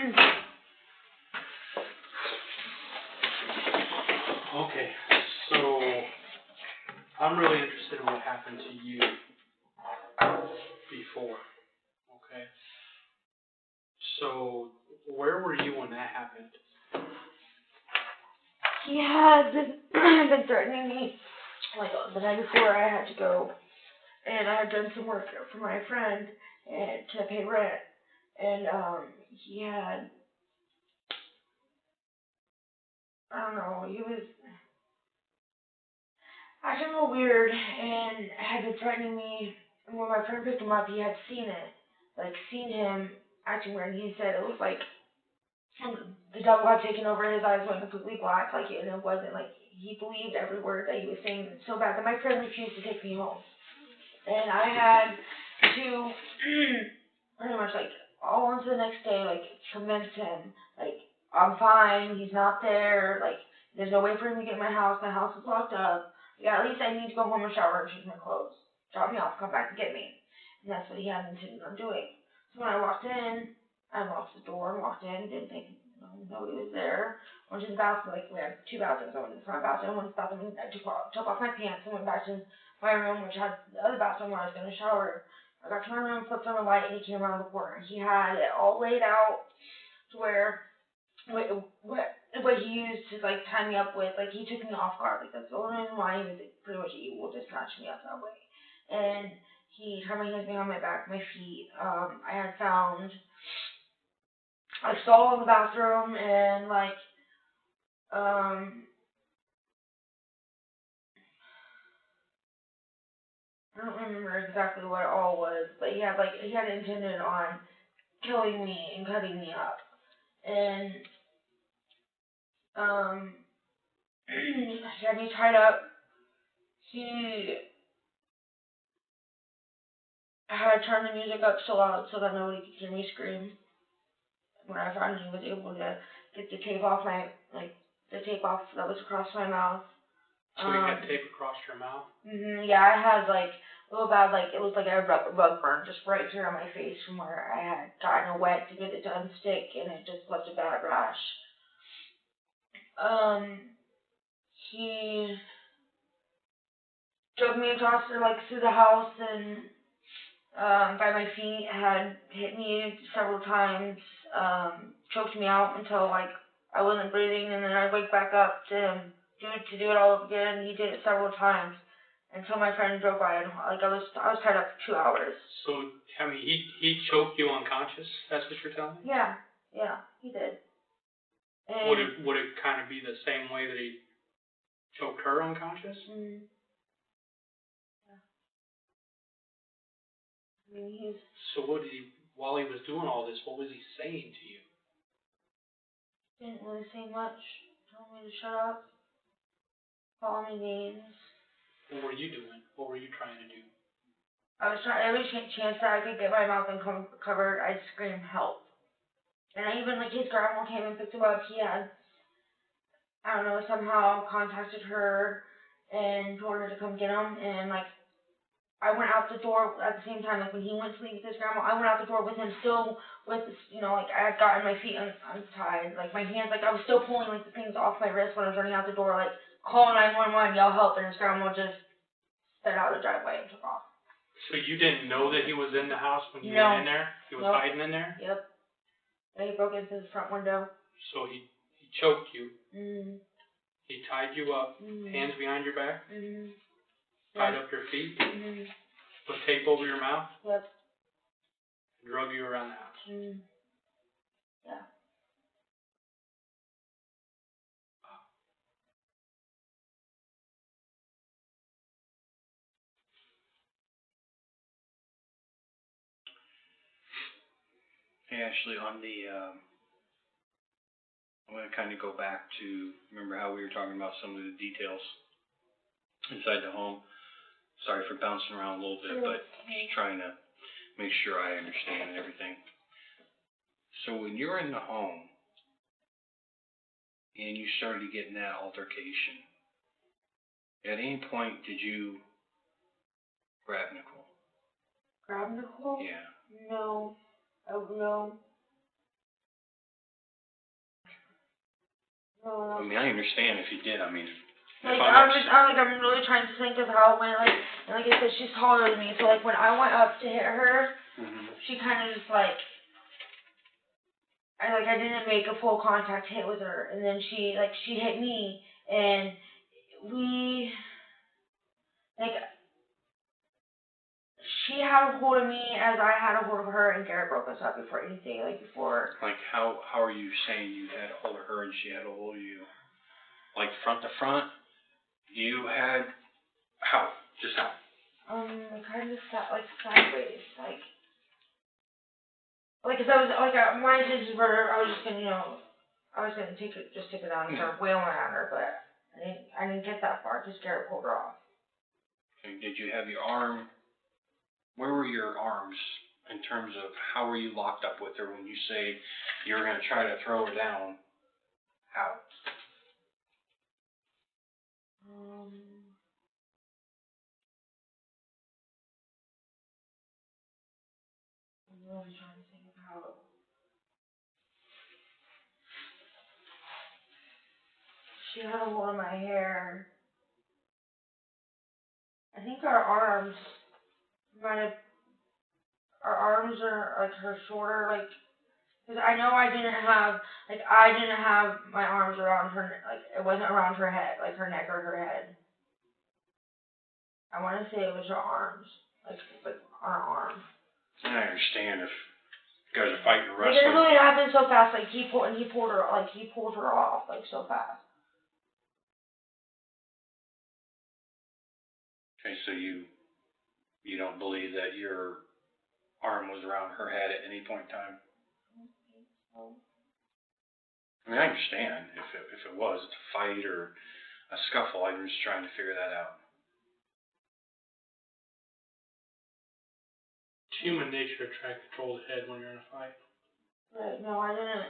Okay, so I'm really interested in what happened to you before, okay? So where were you when that happened? He had been threatening me, like, the night before I had to go, and I had done some work for my friend and to pay rent, and, he had, I don't know, he was acting a little weird, and had been threatening me, and when my friend picked him up, he had seen it, like, seen him acting weird, and he said it was like, the devil had taken over, his eyes went completely black, like, and it wasn't, like, he believed every word that he was saying so bad that my friend refused to take me home. And I had to, pretty much, like, all on to the next day, like, convince him, like, I'm fine, he's not there, like, there's no way for him to get in my house is locked up, yeah, at least I need to go home and shower and change my clothes, drop me off, come back and get me. And that's what he had intended on doing. So when I walked in, I locked the door and walked in, didn't think nobody was there. Went to the bathroom, like, we had two bathrooms. I went to the front bathroom, went to the bathroom, I took off my pants and went back to my room, which had the other bathroom where I was going to shower. I got to my room, flipped on the light, and he came around the corner. He had it all laid out to where what he used to, like, tie me up with, like, he took me off guard. Like, that's the only reason why he was, like, pretty much able to snatch me up that way. And he tied my hands behind my back, my feet. I had found a stall in the bathroom, and, like, I don't remember exactly what it all was, but he had intended on killing me and cutting me up. And, he had me tied up. He had turned the music up so loud so that nobody could hear me scream. When I finally was able to get the tape off the tape off that was across my mouth. So you had tape across your mouth? Yeah, I had, like, a little bad, like, it was like a rug burn just right here on my face from where I had gotten it wet to get it to unstick, and it just left a bad rash. He drug me across, like, through the house, and, by my feet, had hit me several times, choked me out until, like, I wasn't breathing, and then I'd wake back up to do it all over again. He did it several times until my friend drove by, and, like, I was tied up for 2 hours. So, I mean, he choked you unconscious? That's what you're telling me? Yeah, he did. And would it kind of be the same way that he choked her unconscious? Yeah. I mean, So while he was doing all this, what was he saying to you? didn't really say much. Told me to shut up. Call me names. What were you doing? What were you trying to do? I was trying every chance that I could get my mouth uncovered, I'd scream help. And I even, like, his grandma came and picked him up. He had, I don't know, somehow contacted her and told her to come get him. And, like, I went out the door at the same time, like, when he went to leave with his grandma, I went out the door with him still with, like, I had gotten my feet untied. Like, my hands, like, I was still pulling, like, the things off my wrist when I was running out the door, like, call 911, yell help, and his grandma just sped out the driveway and took off. So you didn't know that he was in the house when you No. went in there? He was Nope. hiding in there? Yep. And he broke into the front window. So he choked you. Mm-hmm. He tied you up, hands behind your back, tied up your feet, put tape over your mouth, drug you around the house. Yeah. Hey, Ashley, on the, I'm going to kind of go back to, remember how we were talking about some of the details inside the home? Sorry for bouncing around a little bit, but just trying to make sure I understand everything. So when you're in the home and you started getting that altercation, at any point did you grab Nicole? Grab Nicole? Yeah. No. Oh, no. I mean, I understand if you did, I mean, Like, if I'm I'm really trying to think of how it went, like, and like I said, she's taller than me, so like when I went up to hit her, she kind of just like, I didn't make a full contact hit with her, and then she hit me, and we, like, she had a hold of me as I had a hold of her, and Garett broke us up before anything, before. Like, how are you saying you had a hold of her and she had a hold of you? Like, front to front? You had, how? Just how? Kind of sideways, cause I was, my intentions were, I was just gonna, I was gonna take it down and start wailing at her, but I didn't get that far, just Garett pulled her off. Okay, did you have your arm, where were your arms in terms of how were you locked up with her when you say you were gonna try to throw her down? How? I'm really trying to think of how. She had a hold of my hair. I think our arms are her shoulder, cause I know I didn't have my arms around her, it wasn't around her head, her neck or her head. I wanna say it was her arms, our arm. I understand if you guys are fighting or It wrestling. really happened so fast, he pulled her off, so fast. Okay, so you don't believe that your arm was around her head at any point in time? I mean, I understand if it was a fight or a scuffle. I'm just trying to figure that out. It's human nature to try to control the head when you're in a fight. Right, no, I didn't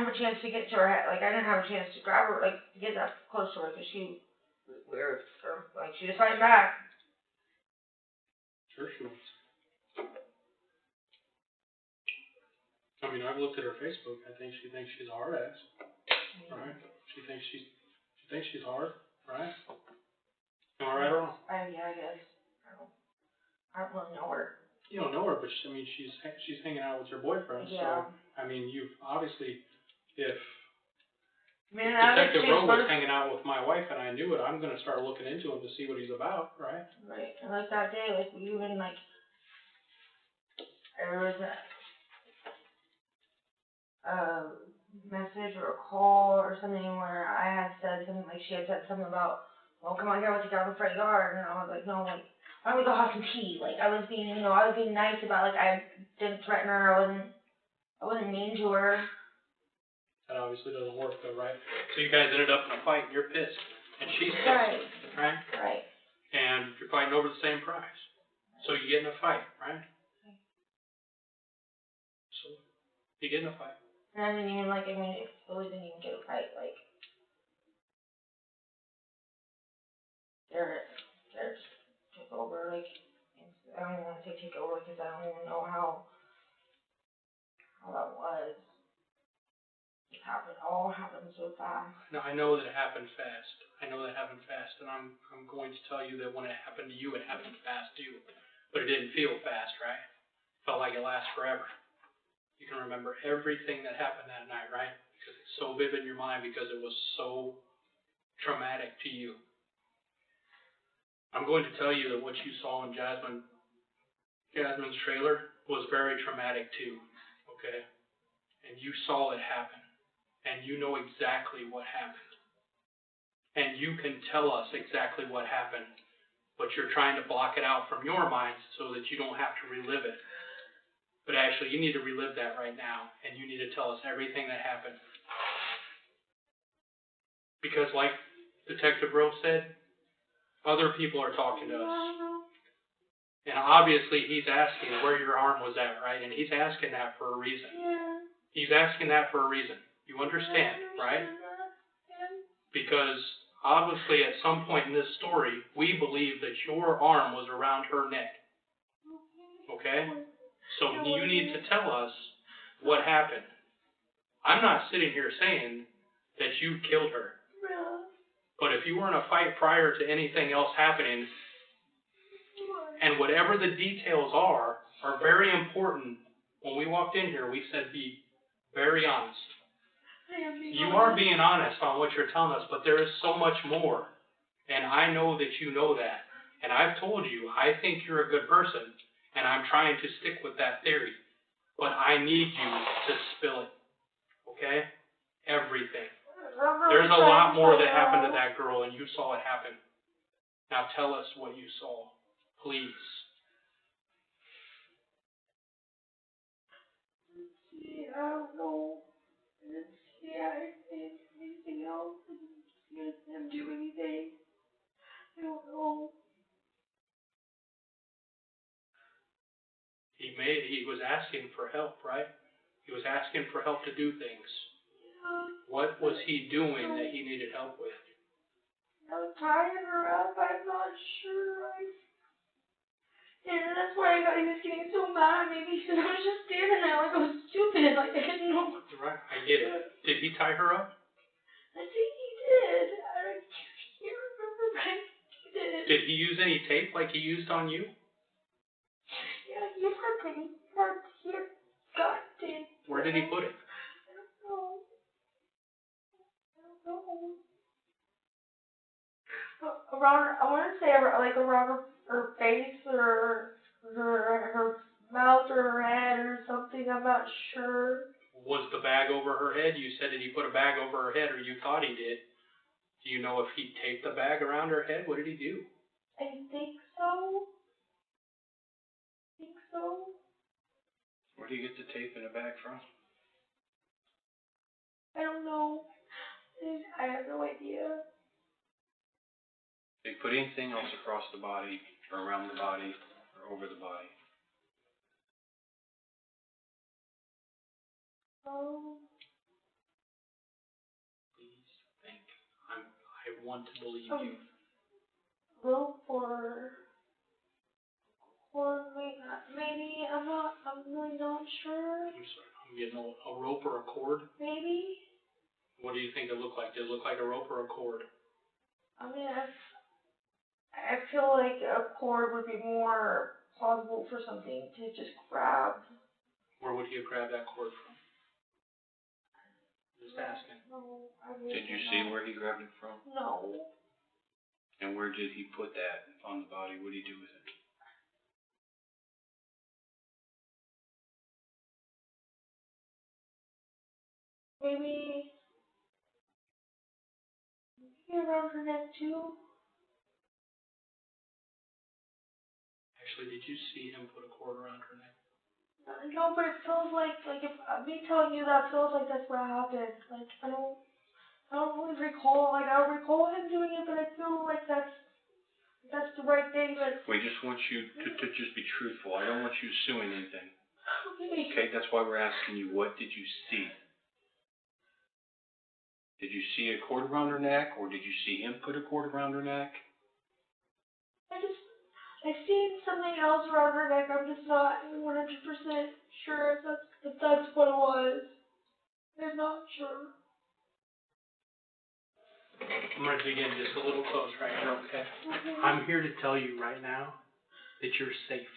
have a chance to get to her head, I didn't have a chance to grab her, to get that close to her, cause she was fighting back. Sure she was. I mean, I've looked at her Facebook. I think she thinks she's a hard ass. Right? She thinks she's hard, right? Am I right or wrong? Yeah, I guess. I don't really know her. You don't know her, but she's hanging out with her boyfriend. Yeah. So I mean, you've obviously, if Man, Detective Rowe was hanging out with my wife and I knew it, I'm gonna start looking into him to see what he's about, right? Right. And that day, we even there was a message or a call or something where I had said something, she had said something about, well, come on here, let's get out in the front yard, and I was like, no, why don't we go have some tea? I was being, I was being nice about, I didn't threaten her, I wasn't mean to her. That obviously doesn't work though, right? So you guys ended up in a fight and you're pissed, and she's pissed, Right. right? Right. And you're fighting over the same prize. So you get in a fight, right? So you get in a fight. And I didn't even it really didn't even get a fight, Garett took over, I don't even want to say take over, because I don't even know how that was. It all happened so fast. Now, I know that it happened fast. And I'm going to tell you that when it happened to you, it happened fast too. But it didn't feel fast, right? It felt like it lasted forever. You can remember everything that happened that night, right? Because it's so vivid in your mind, because it was so traumatic to you. I'm going to tell you that what you saw in Jasmine's trailer was very traumatic too, okay? And you saw it happen. And you know exactly what happened. And you can tell us exactly what happened, but you're trying to block it out from your mind so that you don't have to relive it. But actually, you need to relive that right now, and you need to tell us everything that happened. Because like Detective Rowe said, other people are talking to us. And obviously, he's asking where your arm was at, right? And he's asking that for a reason. He's asking that for a reason. You understand, right? Because obviously at some point in this story, we believe that your arm was around her neck. Okay? So you need to tell us what happened. I'm not sitting here saying that you killed her. Yeah. But if you were in a fight prior to anything else happening, and whatever the details are very important. When we walked in here, we said be very honest. You are being honest on what you're telling us, but there is so much more. And I know that you know that. And I've told you, I think you're a good person, and I'm trying to stick with that theory. But I need you to spill it. Okay? Everything. There's a lot more that happened to that girl, and you saw it happen. Now tell us what you saw, please. I don't know. I didn't see anything else. I didn't see him do anything. I don't know. He was asking for help, right? He was asking for help to do things. Yeah. What was he doing that he needed help with? I was tying her up. I'm not sure. And that's why he was getting so mad at me because I was just standing there like I was stupid. Like I didn't know. Right, I get it. Did he tie her up? I think he did. I can't remember, but I think he did. Did he use any tape like he used on you? Yeah, he had got tape. Where did he put it? I don't know. Around her, I want to say like around her face or her mouth or her head or something. I'm not sure. Was the bag over her head? You said that he put a bag over her head, or you thought he did. Do you know if he taped the bag around her head? What did he do? I think so. Where do you get the tape in a bag from? I don't know. I have no idea. Did he put anything else across the body, or around the body, or over the body? Please think. I want to believe you. Rope or maybe I'm really not sure. I'm getting a rope or a cord. Maybe. What do you think it looked like? Did it look like a rope or a cord? I mean, I feel like a cord would be more plausible for something to just grab. Where would he have grabbed that cord from? Just asking. No, Did you see where he grabbed it from? No. And where did he put that on the body? What did he do with it? Maybe around her neck too. Actually, did you see him put a cord around her neck? No, but it feels like if me telling you that feels like that's what happened. Like I don't really recall. Like I don't recall him doing it, but I feel like that's the right thing. But We just want you to just be truthful. I don't want you assuming anything. okay. Okay, that's why we're asking you, what did you see? Did you see a cord around her neck, or did you see him put a cord around her neck? I seen something else around her neck. I'm just not 100% sure if that's what it was. I'm not sure. I'm going to dig in just a little close right here, okay? I'm here to tell you right now that you're safe,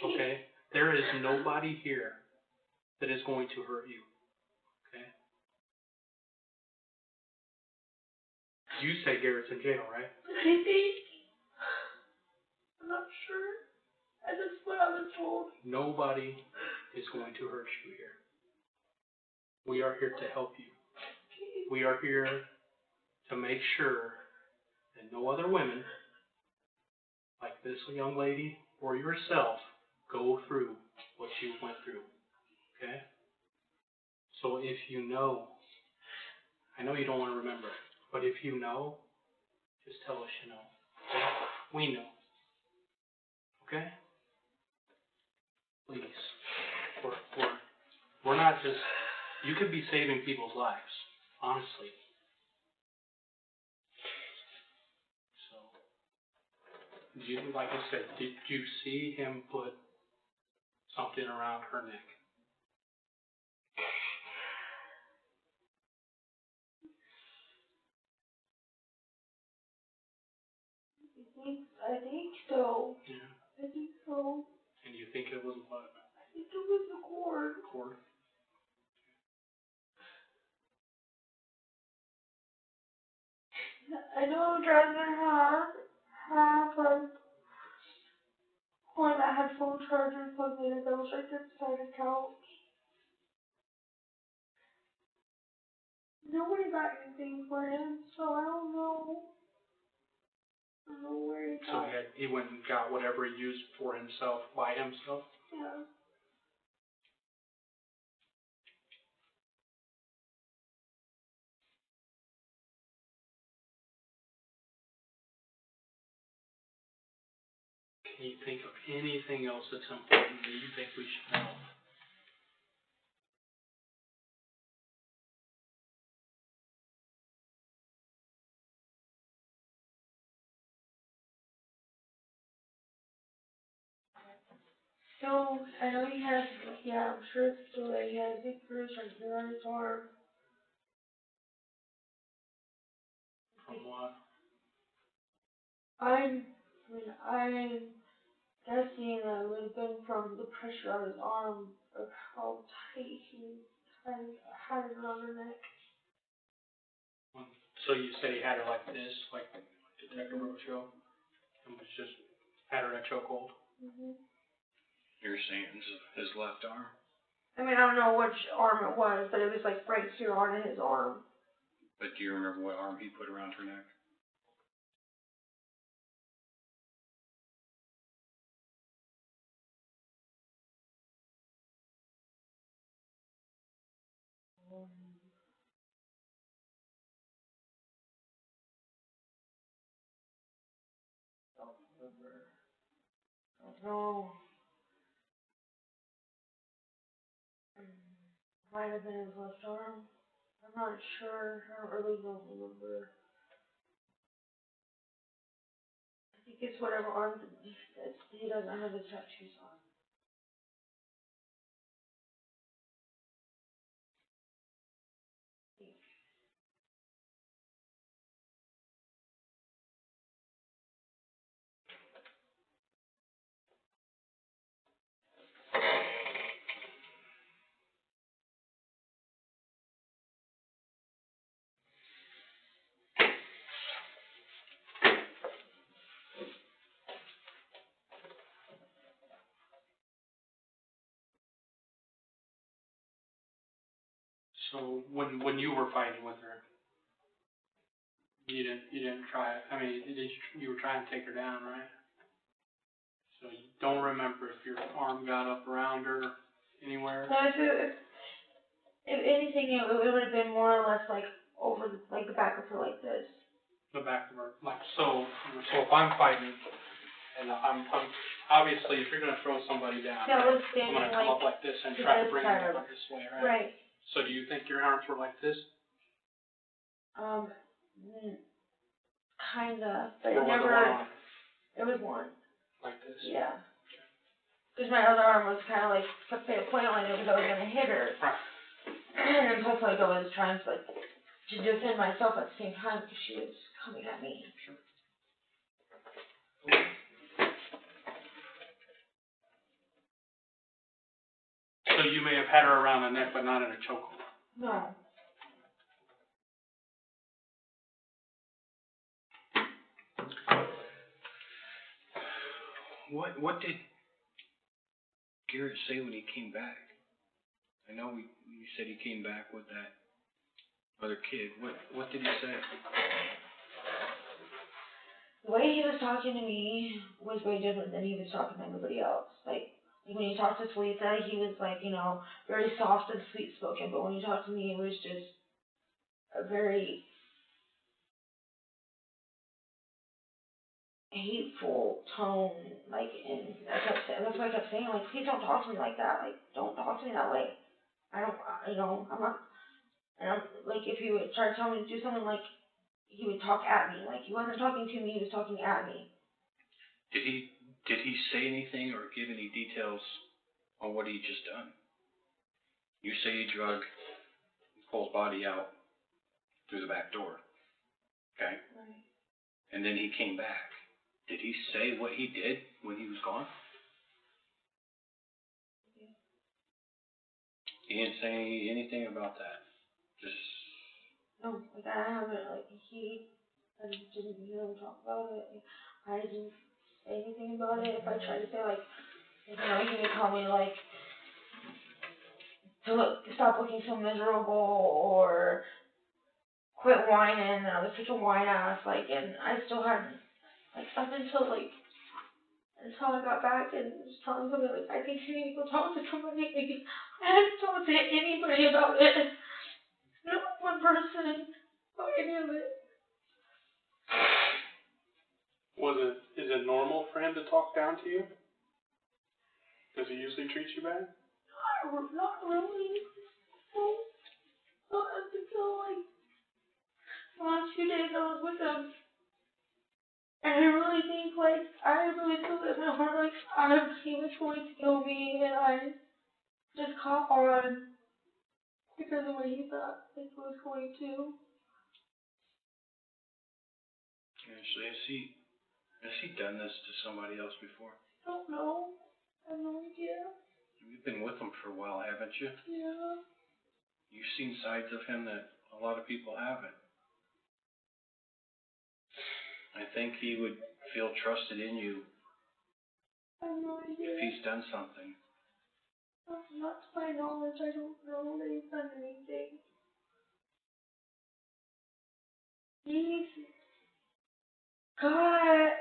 okay? There is nobody here that is going to hurt you, okay? You say Garett's in jail, right? I think. I'm not sure. That's what I was told. Nobody is going to hurt you here. We are here to help you. We are here to make sure that no other women, like this young lady or yourself, go through what you went through, okay? So if you know, I know you don't want to remember, but if you know, just tell us you know, okay? We know, okay? Please. We're not just, you could be saving people's lives, honestly. So, like I said, did you see him put something around her neck? I think so. Yeah. I think so. And you think it was what? I think it was the cord. Cord? I know Jasmine had like one that had phone charger plugged in that was right beside the couch. Nobody got anything for him, so I don't know. I don't know where he So got it. he went and got whatever he used for himself, by himself? Yeah. Can you think of anything else that's important that you think we should know? So, I know he has, yeah, I'm sure it's still there. He has a big bruise right here on his arm. From what? I'm guessing that it would have been from the pressure on his arm, or how tight he had it around her neck. So you said he had her like this, like Detective Roadshow, and was just had her in a chokehold? Mm-hmm. You're saying his left arm? I mean, I don't know which arm it was, but it was like right here on his arm. But do you remember what arm he put around her neck? No. Might have been his left arm. I'm not sure. I really don't remember. I think it's whatever arm he doesn't have his tattoos on. So when you were fighting with her, you didn't try. I mean, you were trying to take her down, right? So you don't remember if your arm got up around her anywhere? No, if anything, it would have been more or less like over the back of her like this. The back of her, like so. So if I'm fighting, and I'm obviously if you're gonna throw somebody down, That right, was I'm standing gonna come like up like this and to try to this bring side it of up this way, right? Right. So do you think your arms were like this? Um, kinda, but Or it was it never. one arm? It was one. Like this? Yeah. Because my other arm was kind of like pointing like it was I was gonna hit her. Right. And plus, like I was trying to like to defend myself at the same time because she was coming at me. Sure. So you may have had her around the neck, but not in a chokehold. No. What did Garett say when he came back? I know you said he came back with that other kid. What did he say? The way he was talking to me was way different than he was talking to everybody else. Like when he talked to Talitha, he was like, you know, very soft and sweet spoken, but when he talked to me, it was just a very hateful tone, like, and that's why I kept saying, like, please don't talk to me like that, like, don't talk to me that way. I don't, you know, I'm not, like, if he would try to tell me to do something, like, he would talk at me, like, he wasn't talking to me, he was talking at me. Did he say anything or give any details on what he just done? You say he drug Nicole's body out through the back door, okay? Right. And then he came back. Did he say what he did when he was gone? He didn't say anything about that. Just. No, like I haven't, like I just didn't hear him talk about it. I didn't say anything about it. If I tried to say like, you know, he would tell me like to stop looking so miserable or quit whining. I was such a whine ass, like, and I still hadn't, like, up until I got back and was telling somebody like, I think you need to go talk to somebody. Like, I hadn't talked to anybody about it. Not one person about any of it. Is it normal for him to talk down to you? Does he usually treat you bad? Not really. No. Not up until like the last few days I was with him. And I really feel that my heart like stopped. He was going to kill me and I just caught on because of what he thought it was going to. Actually, has he done this to somebody else before? I don't know. I have no idea. You've been with him for a while, haven't you? Yeah. You've seen sides of him that a lot of people haven't. I think he would feel trusted in you I have no idea. if he's done something. Not to my knowledge, I don't know that he's done anything. He's got,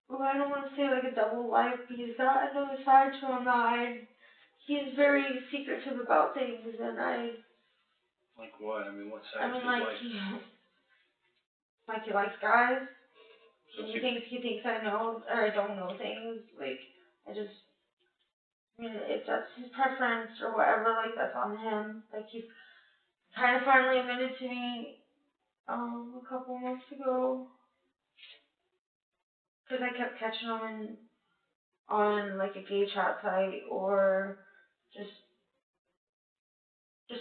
well, I don't want to say like a double life, but he's got another side to him that he's very secretive about things, and Like what? I mean, what I side mean, of his like, life? he likes guys, So and he thinks I know, or I don't know things, like, I mean, if that's his preference or whatever, like, that's on him. Like, he kind of finally admitted to me, a couple months ago, because I kept catching him on, like, a gay chat site, or just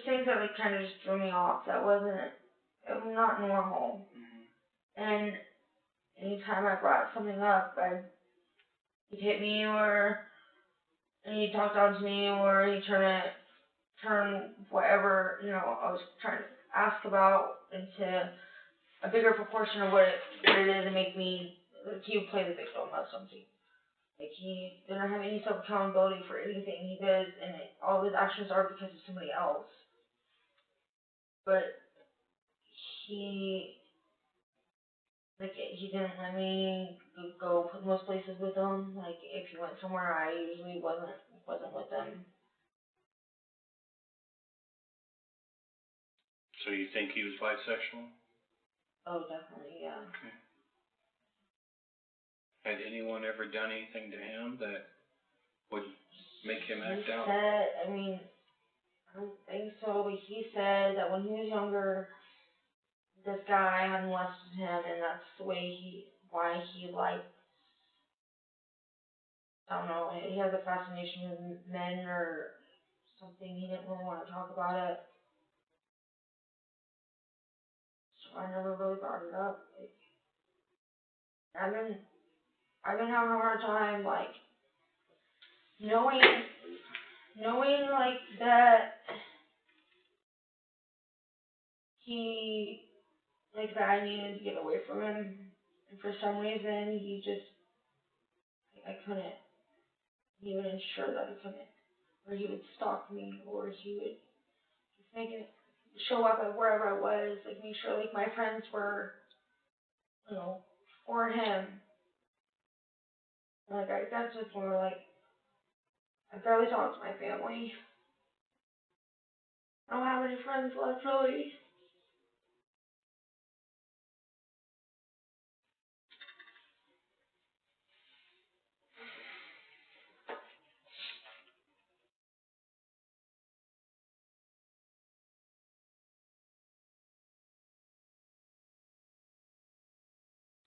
things that, like, kind of just threw me off, that wasn't, it was not normal. Mm-hmm. And anytime I brought something up, he'd hit me, and he'd talk down to me, or he'd turn whatever, you know, I was trying to ask about into a bigger proportion of what it is, and make me, like, he would play the victim of something. Like, he didn't have any self-accountability for anything he does, and all his actions are because of somebody else. But he didn't let me go most places with him. Like, if he went somewhere, I usually wasn't with him. So you think he was bisexual? Oh, definitely, yeah. Okay. Had anyone ever done anything to him that would make him act out? I don't think so, but he said that when he was younger, this guy had molested him, and that's the way why he liked, I don't know, he has a fascination with men or something. He didn't really want to talk about it. So I never really brought it up. Like, I've been having a hard time, like, knowing, like, that that I needed to get away from him, and for some reason, I couldn't, he would ensure that I couldn't, or he would stalk me, or he would just make it show up at wherever I was, like, make sure, like, my friends were, you know, for him. Like, that's just more, like, I barely talk to my family. I don't have any friends left, really.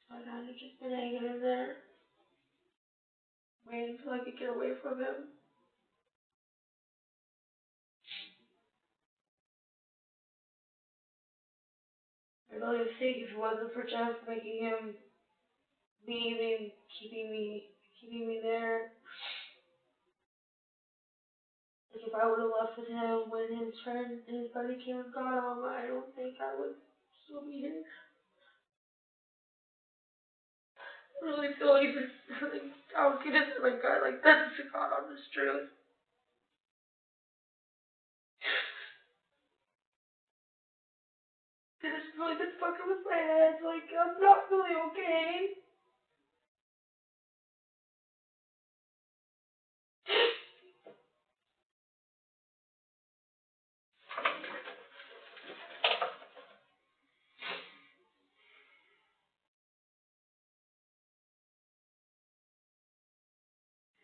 So I kind of just been hanging in there, waiting until I could get away from him. I really think if it wasn't for Jeff making him leaving, keeping me there. Like if I would have left with him when his friend and his buddy came and got him, I don't think I would still be here. I really feel like this, like, I'll get into my gut, like, that's the God honest truth. It's really been fucking with my head, like, I'm not really okay.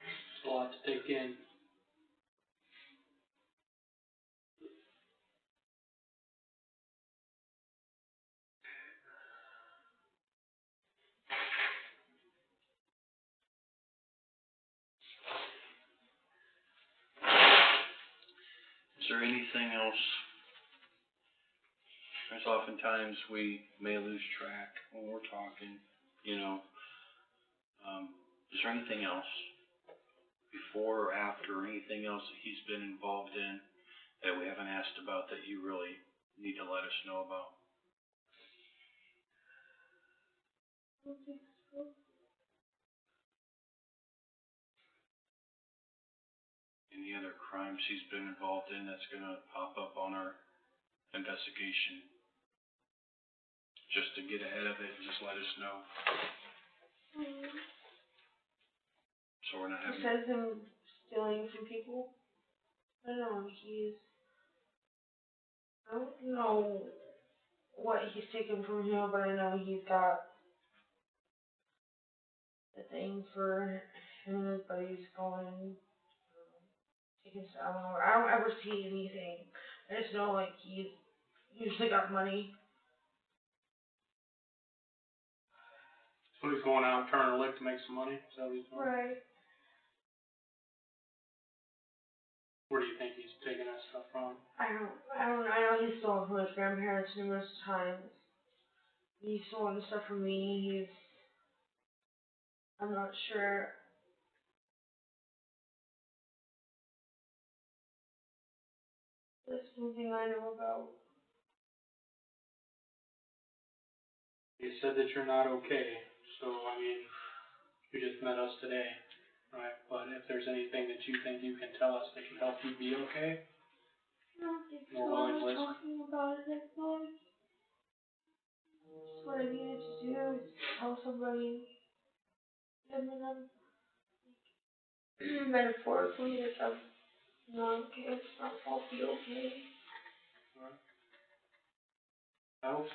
It's a lot to take in. Is there anything else? There's oftentimes we may lose track when we're talking, you know. Is there anything else before or after, or anything else that he's been involved in that we haven't asked about that you really need to let us know about? I don't think so. Any other crimes he's been involved in that's gonna pop up on our investigation? Just to get ahead of it and just let us know. So we're not having. Besides him stealing from people, I don't know, I don't know what he's taken from him, but I know he's got the thing for him and his buddies going, taking stuff. I don't ever see anything. I just know, like, he's usually got money. So he's going out turning a lick to make some money? Is that what he's doing? Right. Where do you think he's taking that stuff from? I know he's stolen from his grandparents numerous times. He's stolen stuff from me. I'm not sure. That's one thing I know about. You said that you're not okay, so, I mean, you just met us today, right? But if there's anything that you think you can tell us that can help you be okay, I don't think so. More willing to I'm listen. talking about it. I feel like that's what I needed to do is tell somebody. I mean, I'm metaphorically, like, I'm not okay. It's not all be okay. I hope so.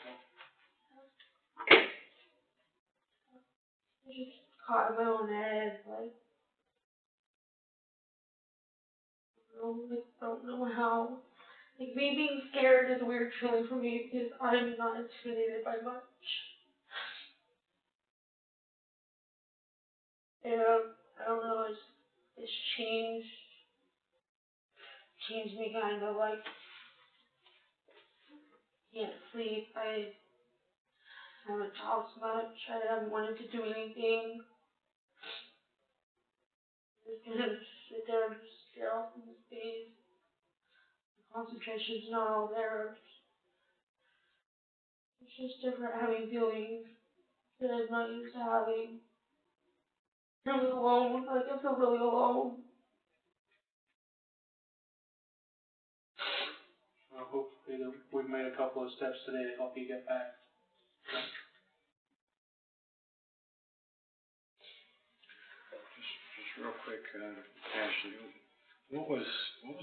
I just caught in my own head, like, I don't know how. Like, me being scared is a weird feeling for me because I'm not intimidated by much. And I don't know, it's changed me kind of, like, can't sleep, I haven't talked much, I haven't wanted to do anything. I'm just gonna sit there and just stare off into space. Concentration's not all there. It's just different having feelings that I'm not used to having. Really alone, like I feel really alone. Well, hopefully that we've made a couple of steps today to help you get back. Just real quick, Ashley, what was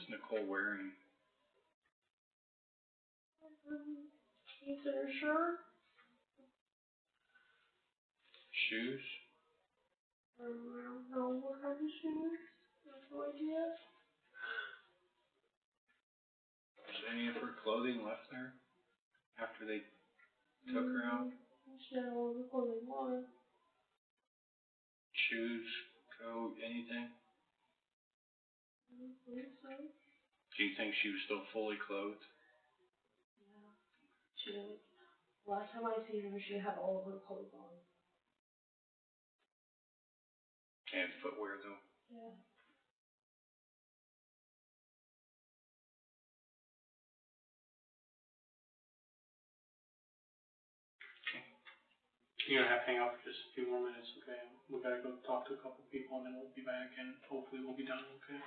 Nicole wearing? Is it her shirt? Shoes? I don't know what kind of shoes. I have no idea. Was any of her clothing left there after they took her out? She had all the clothing on. Shoes, coat, anything? I don't think so. Do you think she was still fully clothed? Yeah. Last time I seen her, she had all of her clothes on. And footwear though. Yeah. You're gonna have to hang out for just a few more minutes, okay? We gotta go talk to a couple people and then we'll be back and hopefully we'll be done, okay?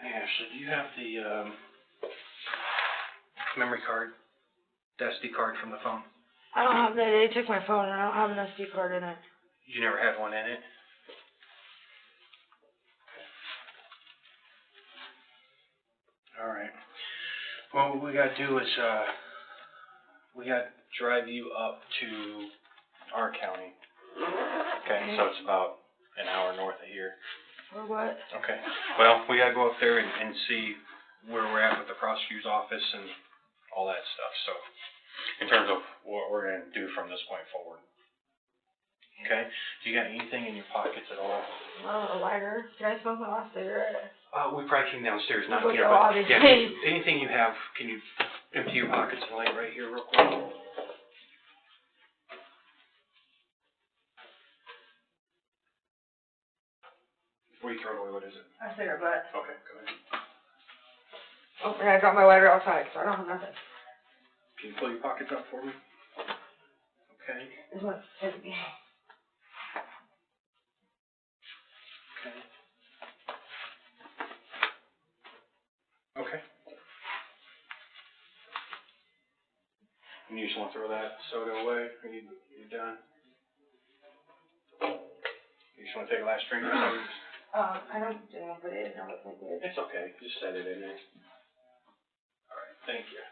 Ashley, do you have the, memory card, the SD card from the phone? I don't have they took my phone and I don't have an SD card in it. You never had one in it? Alright. Well, what we gotta do is, we gotta drive you up to our county. Okay, so it's about an hour north of here. Or what? Okay, well, we gotta go up there and see where we're at with the prosecutor's office and all that stuff, so, in terms of what we're gonna do from this point forward. Okay, do you got anything in your pockets at all? A lighter. Did I smoke my last cigarette? We probably came downstairs, not Well, here, yeah, but, obviously. yeah, anything you have, can you empty your pockets and lay it right here real quick? Before you throw it away, what is it? A cigarette butt. Okay, go ahead. Oh, and I got my lighter outside, so I don't have nothing. Can you pull your pockets up for me? Okay. This one's heavy. Okay. Okay. And you just want to throw that soda away? Are you done? You just want to take a last drink or something? I don't put it in. I don't think it. It's okay. Just set it in there. All right. Thank you.